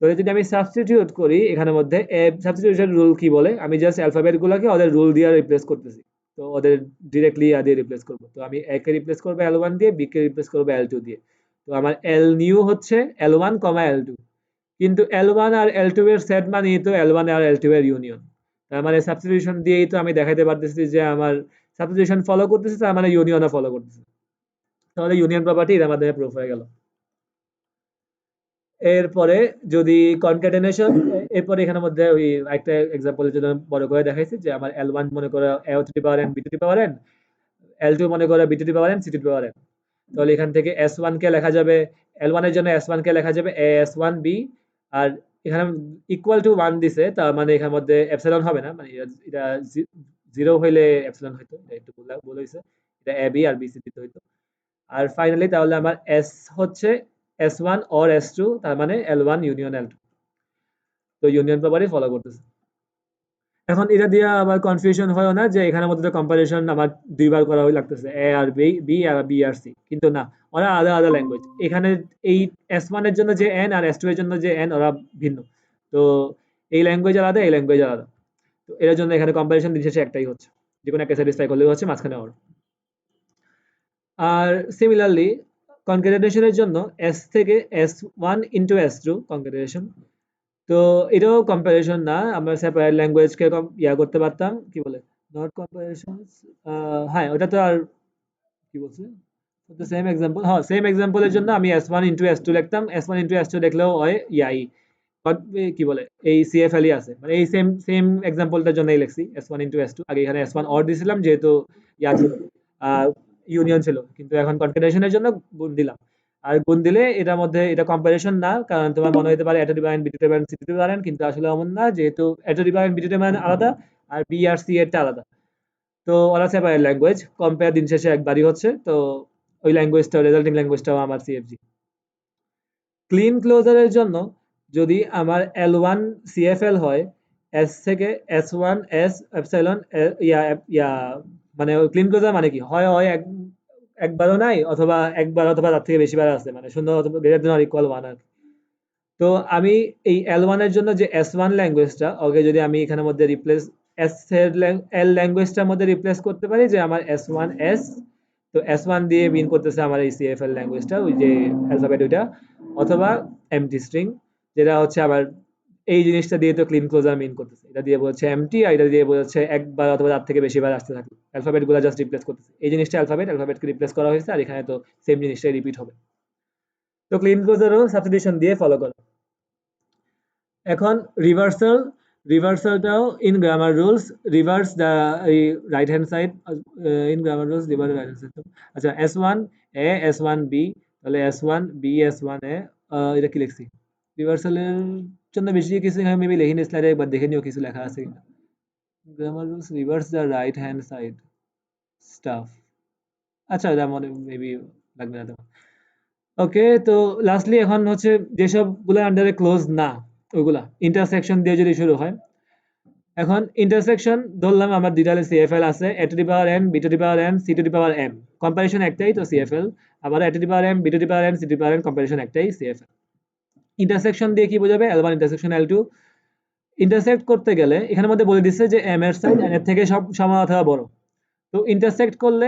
তো যদি আমি সাবস্টিটিউট করি এখানের মধ্যে, সাবস্টিটিউশন রুল কি বলে, আমি জাস্ট অ্যালফাবেট গুলোকে ওদের রুল দিয়ে রিপ্লেস করতেছি। তো ওদের ডিরেক্টলি দিয়ে রিপ্লেস করবো। তো আমি এ কে রিপ্লেস করবো L1 দিয়ে, বি কে রিপ্লেস করবো L2 দিয়ে। তো আমার এল নিউ হচ্ছে L1, L2। কিন্তু L1 আর L2 এর সেট মানেই তো L1 আর L2 এর ইউনিয়ন। তার মানে সাবস্টিটিউশন দিয়েই তো আমি দেখাতে পারতেছি যে আমার সাবস্টিটিউশন ফলো করতেছে, তার মানে ইউনিয়নও ফলো করতেছে। তাহলে ইউনিয়ন প্রপার্টি এর মাধ্যমে প্রুফ হয়ে গেল। এরপরে যদি কনক্যাটেনেশন, এরপরে এখানের মধ্যে ওই একটা এক্সাম্পলের জন্য বড় করে দেখাইছি যে আমার L1 মনে করো a two the power n b two the power n, L2 মনে করো b two the power n c two the power n। তাহলে এখান থেকে S1 কে লেখা যাবে, L1 এর জন্য S1 কে লেখা যাবে as1b। আর এখানে ইকুয়াল টু 1 দিছে, তার মানে এখানের মধ্যে এপসিলন হবে না, মানে এটা 0 হইলে এপসিলন হইতো, এটা একটু ভুল হইছে, এটা ab আর bc দিতে হইতো। আর ফাইনালি তাহলে আমার S হচ্ছে S1 or S2, তার মানে L1 ইউনিয়ন L2। তো ইউনিয়ন প্রপার্টি ফলো করতেছে। এখন এটা দিয়ে আবার কনফিউশন হয় না যে এখানের মধ্যে তো কম্পারিশন আমার দুইবার করা হয়ে লাগতেছে, এ আর বি, বি আর বি আর সি, কিন্তু না, ওরা আলাদা আলাদা ল্যাঙ্গুয়েজ। এখানে এই S1 এর জন্য যে এন আর S2 এর জন্য যে এন, ওরা ভিন্ন। তো এই ল্যাঙ্গুয়েজ আলাদা, এই ল্যাঙ্গুয়েজ আলাদা। তো এর জন্য এখানে কম্পারিশন দিন শেষে একটাই হচ্ছে, যে কোনো একটা স্যাটিসফাই করলেই হচ্ছে, মাঝখানে ওর। আর সিমিলারলি কনক্যাটেনেশনের জন্য S থেকে S1 ইন্টু S2 কনক্যাটেনেশন। তো এটাও কম্পারিশন না, আমরা সেপারেট ল্যাঙ্গুয়েজকে করতে পারতাম, কি বলে, নট কম্পারিশন। হ্যাঁ, ওটা তো আর কি বলছে, সেম এক্সাম্পল, হ্যাঁ সেম এক্সাম্পলের জন্য আমি S1 ইন্টু S2 লিখতাম, S1 ইন্টু S2 দেখলেও হয় কি বলে এই সিএফএলই আছে, মানে এই সেম সেম এক্সাম্পলটার জন্যই লিখছি S1 ইন্টু S2। আগে এখানে S1 অর দিছিলাম যেহেতু ছিল, ইউনিয়ন ছিল, কিন্তু এখন কনফিগারেশনের জন্য গুণ দিলাম। আর গুণ দিলে এটার মধ্যে এটা কম্পারিশন না, কারণ তোমার মনে হতে পারে A to the power n, B to the power n, C to the power n, কিন্তু আসলে এমন না, যেহেতু A to the power n, B to the power n আলাদা আর বি আর সি এরটা আলাদা। তো ওরা সেপারেট ল্যাঙ্গুয়েজ, কম্পেয়ার দিন শেষে একবারই হচ্ছে। তো ওই ল্যাঙ্গুয়েজটা, রেজাল্টিং ল্যাঙ্গুয়েজটাও আমার সিএফজি। ক্লিন ক্লোজারের জন্য যদি আমার L1 সিএফএল হয়, S থেকে S1 S এপসাইলন মানে ক্লিন ক্লোজার মানে কি হয়, হয় একবারও নাই, অথবা একবার অথবা তার থেকে বেশিবার আছে, মানে 0 অথবা গ্রেটার দেন অর ইকুয়াল 1 আর কি। তো আমি এই L1 এর জন্য যে S1 ল্যাঙ্গুয়েজটা, ওকে যদি আমি এখানের মধ্যে রিপ্লেস S এর L ল্যাঙ্গুয়েজটার মধ্যে রিপ্লেস করতে পারি যে আমার S1 S, তো S1 দিয়ে মিন করতেছে আমার এই সিএফএল ল্যাঙ্গুয়েজটা, ওই যে অ্যালফাবেট ওইটা, অথবা এমটি স্ট্রিং, যেটা হচ্ছে আবার এই জিনিসটা দিয়ে তো ক্লিন ক্লোজার মিন করতেছে, এটা দিয়ে বলছে এমটি, আর এটা দিয়ে বলছে একবার অথবা তার থেকে বেশিবার আসতে থাকে, অ্যালফাবেট গুলো জাস্ট রিপ্লেস করতেছে, এই জিনিসটা অ্যালফাবেটকে রিপ্লেস করা হয়েছে, আর এখানে তো সেম জিনিসটাই রিপিট হবে। তো ক্লিন ক্লোজারও সাবস্টিটিউশন দিয়ে ফলো করে। এখন রিভার্সালটাও in grammar rules, reverse the right hand side, in grammar rules reverse right hand side. আচ্ছা, S1 A S1 B, তাহলে S1 B S1 A, এটা কি লিখছি, রিভার্সালের জন্য বেশি কিছু এখানে মেবি লিখিনি, স্লাইডে একবার দেখে নিও কিছু লেখা আছে কিনা। Grammar rules reverse the right hand side stuff, আচ্ছা এটা মনে মেবি লাগবে না তোমার। ওকে, তো লাস্টলি এখন হচ্ছে যেসব গুলো আন্ডারে ক্লোজ না, ওইগুলা ইন্টারসেকশন দিয়ে যদি শুরু হয়। এখন ইন্টারসেকশন ধরলাম আমার দুইটা সিএফএল আছে, A to the power n, B to the power n, C to the power m, comparison একটাই তো সিএফএল। আবার A to the power m, B to the power n, C to the power n, comparison একটাই CFL. Intersection দিয়ে কি বোঝাবে, L1 intersection L2। Intersect করতে গেলে এখানের মধ্যে বলে দিচ্ছে যে m এর সাইড n এর থেকে সব সমান অথবা বড়। তো ইন্টারসেক্ট করলে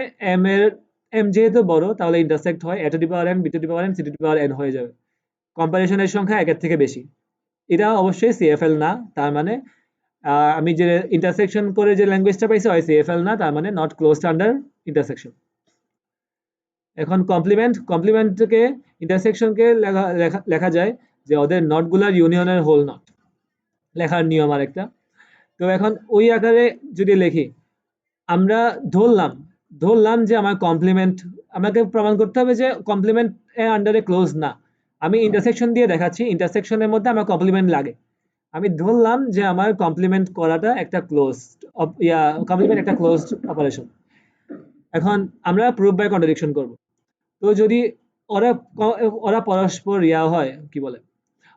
m যেহেতু বড়, তাহলে ইন্টারসেক্ট হয় A to the power n, B to the power n, C to the power n হয়ে যাবে। কম্পারিশনের সংখ্যা একের থেকে বেশি। এটা অবশ্যই সিএফএল না, তার মানে আমি যে ইন্টারসেকশন করে যে ল্যাঙ্গুয়েজটা পাইছি হয় সিএফএল না, তার মানে নট ক্লোজড আন্ডার ইন্টারসেকশন। এখন কমপ্লিমেন্টকে ইন্টারসেকশনকে লেখা যায় যে ওদের নটগুলার ইউনিয়নের হোল নট, লেখার নিয়ম আরেকটা। তো এখন ওই আকারে যদি লিখি, আমরা ধরলাম যে আমার কমপ্লিমেন্ট, আমাকে প্রমাণ করতে হবে যে কমপ্লিমেন্ট এর আন্ডারে ক্লোজ না। আমি ইন্টারসেকশন দিয়ে দেখাচ্ছি, ইন্টারসেকশনের মধ্যে আমার কমপ্লিমেন্ট লাগে। আমি ধরলাম যে আমার কমপ্লিমেন্ট করাটা একটা কমপ্লিমেন্ট একটা ক্লোজড অপারেশন। এখন আমরা প্রুফ বাই কন্ট্রাডিকশন করব। তো যদি ওরা ওরা পরস্পর হয়, কি বলে,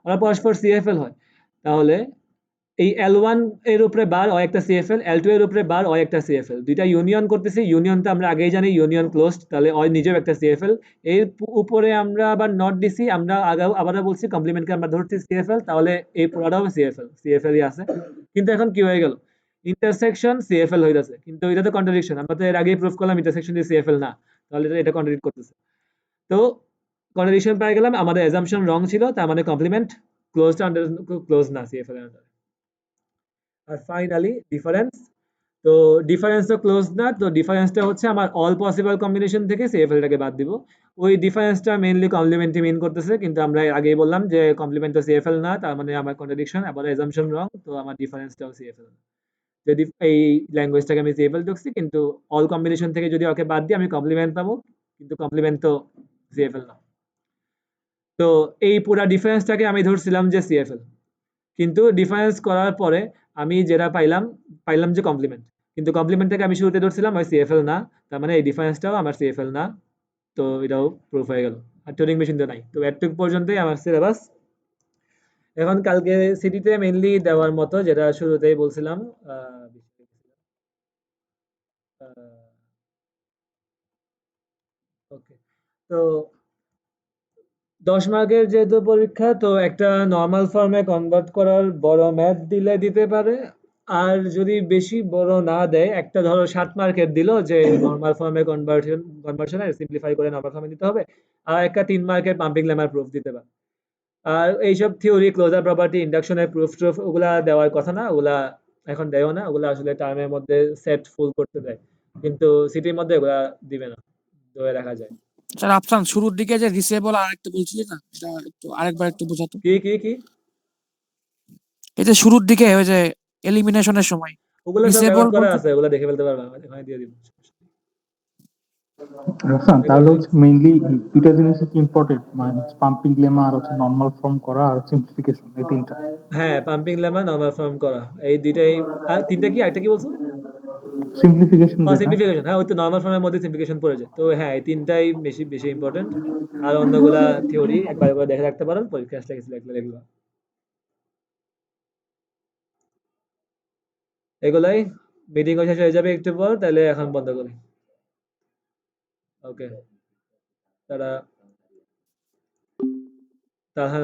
ওরা পরস্পর সিএফএল হয়, তাহলে এই L1 এর উপরে বার হয় একটা সিএফএল, L2 এর উপরে বার হয় একটা সিএফএল, দুইটা ইউনিয়ন করতেছি। ইউনিয়নটা আমরা আগেই জানি ইউনিয়ন ক্লোজড, তাহলে হয় নিজেও একটা সিএফএল। এর উপরে আমরা আবার নট দিছি, আমরা আবার বলছি কমপ্লিমেন্টকে আমরা ধরছি সিএফএল, তাহলে এই পুরোটাও সিএফএলই আছে। কিন্তু এখন কি হয়ে গেল, ইন্টারসেকশন সিএফএল হইতাছে, কিন্তু এটা তো কন্ট্রাডিকশন। আমরা তো এর আগেই প্রুফ করলাম ইন্টারসেকশন দিয়ে সিএফএল না, তাহলে এটা কন্ট্রাডিক্ট করতেছে। তো কন্ট্রাডিকশন পেয়ে গেলাম, আমাদের অ্যাজাম্পশন রং ছিল, তার মানে কমপ্লিমেন্ট ক্লোজ না সিএফএল এর আন্ডারে। আর ফাইনালি ডিফারেন্স, তো ডিফারেন্স তো ক্লোজ না, তো ডিফারেন্সটা হচ্ছে আমার অল পসিবল কম্বিনেশন থেকে সিএফএলটাকে বাদ দিব। ওই ডিফারেন্সটা মেইনলি কমপ্লিমেন্টই মিন করতেছে, কিন্তু আমরা আগেই বললাম যে কমপ্লিমেন্ট তো সিএফএল না, তার মানে আমার কন্ট্রাডিকশন, আবার অ্যাজাম্পশন রং, তো আমার ডিফারেন্সটাও সিএফএল না। যদি এই ল্যাঙ্গুয়েজটাকে আমি সিএফএল ঢুকছি, কিন্তু অল কম্বিনেশন থেকে যদি ওকে বাদ দিই আমি কমপ্লিমেন্ট পাবো, কিন্তু কমপ্লিমেন্ট তো সিএফএল না। তো এই পুরা ডিফারেন্সটাকে আমি ধরছিলাম যে সিএফএল, কিন্তু ডিফারেন্স করার পরে আমি যেটা পাইলাম যে কমপ্লিমেন্ট, কিন্তু কমপ্লিমেন্টটাকে আমি শুরুতে ধরছিলাম ওই সিএফএল না, তার মানে এই ডিফারেন্সটাও আমার সিএফএল না। তো এটাও প্রুফ হয়ে গেল। আর টিউরিং মেশিন তো নাই। তো এতটুকু পর্যন্তই আমার সিলেবাস। এখন কালকে সিটিতে মেইনলি দেওয়ার মতো যেটা শুরুতেই বলছিলাম, ওকে, তো 10 মার্কের যেহেতু পরীক্ষা, তো একটা নর্মাল ফর্মে কনভার্ট করার বড় ম্যাথ দিলে দিতে পারে। আর যদি বেশি বড় না দেয়, একটা ধরো 7 মার্কের দিল যে নর্মাল ফর্মে কনভার্সনের সিম্পলিফাই করে নর্মাল ফর্মে দিতে হবে, আর একটা 3 মার্কের পাম্পিং লেমার প্রুফ দিতে পারে। আর এইসব থিওরি, ক্লোজার প্রপার্টি, ইন্ডাকশনের প্রুফ টুফ ওগুলা দেওয়ার কথা না, ওগুলা এখন দেয়ও না, ওগুলা আসলে টার্মের মধ্যে সেট ফুল করতে দেয়, কিন্তু সিটির মধ্যে ওগুলা দিবে না, ধরে রাখা যায়। স্যার আফসান, শুরুর দিকে যে রিসেবল আর একটা বলছিলি না, সেটা একটু আরেকবার একটু বোঝাতো। কি এই যে শুরুর দিকে ওই যে এলিমিনেশনের সময় ওগুলো সব রিসেবল রেকর্ড করা বলতে আছে, ওগুলো দেখে ফেলতে পারবা, এখানে দিয়ে দিব। রাফসান, তাহলে হচ্ছে মেইনলি দুইটা জিনিস হচ্ছে ইম্পর্টেন্ট, মানে পাম্পিং লেমা আর হচ্ছে নর্মাল ফর্ম করা আর সিম্পলিফিকেশন, এই তিনটা। হ্যাঁ, পাম্পিং লেমা, নরমাল ফর্ম করা, এই দুইটাই। আর তিনটা কি, একটা কি বলছো? সিম্পলিফিকেশন যেটা, সিম্পলিফিকেশন, হ্যাঁ ওই তো নরমাল ফর্মের মধ্যে সিম্পলিফিকেশন পড়ে যায়। তো হ্যাঁ, এই তিনটাই বেশি বেশি ইম্পর্টেন্ট। আর অন্যগুলা থিওরি একবার করে দেখে রাখতে পারো, পরীক্ষা আসলে কিছু লাগলে দেখবা। এগুলাই, মিটিং শেষ হয়ে যাবে একটু পর, তাহলে এখন বন্ধ করি। ওকে, তারা, তাহলে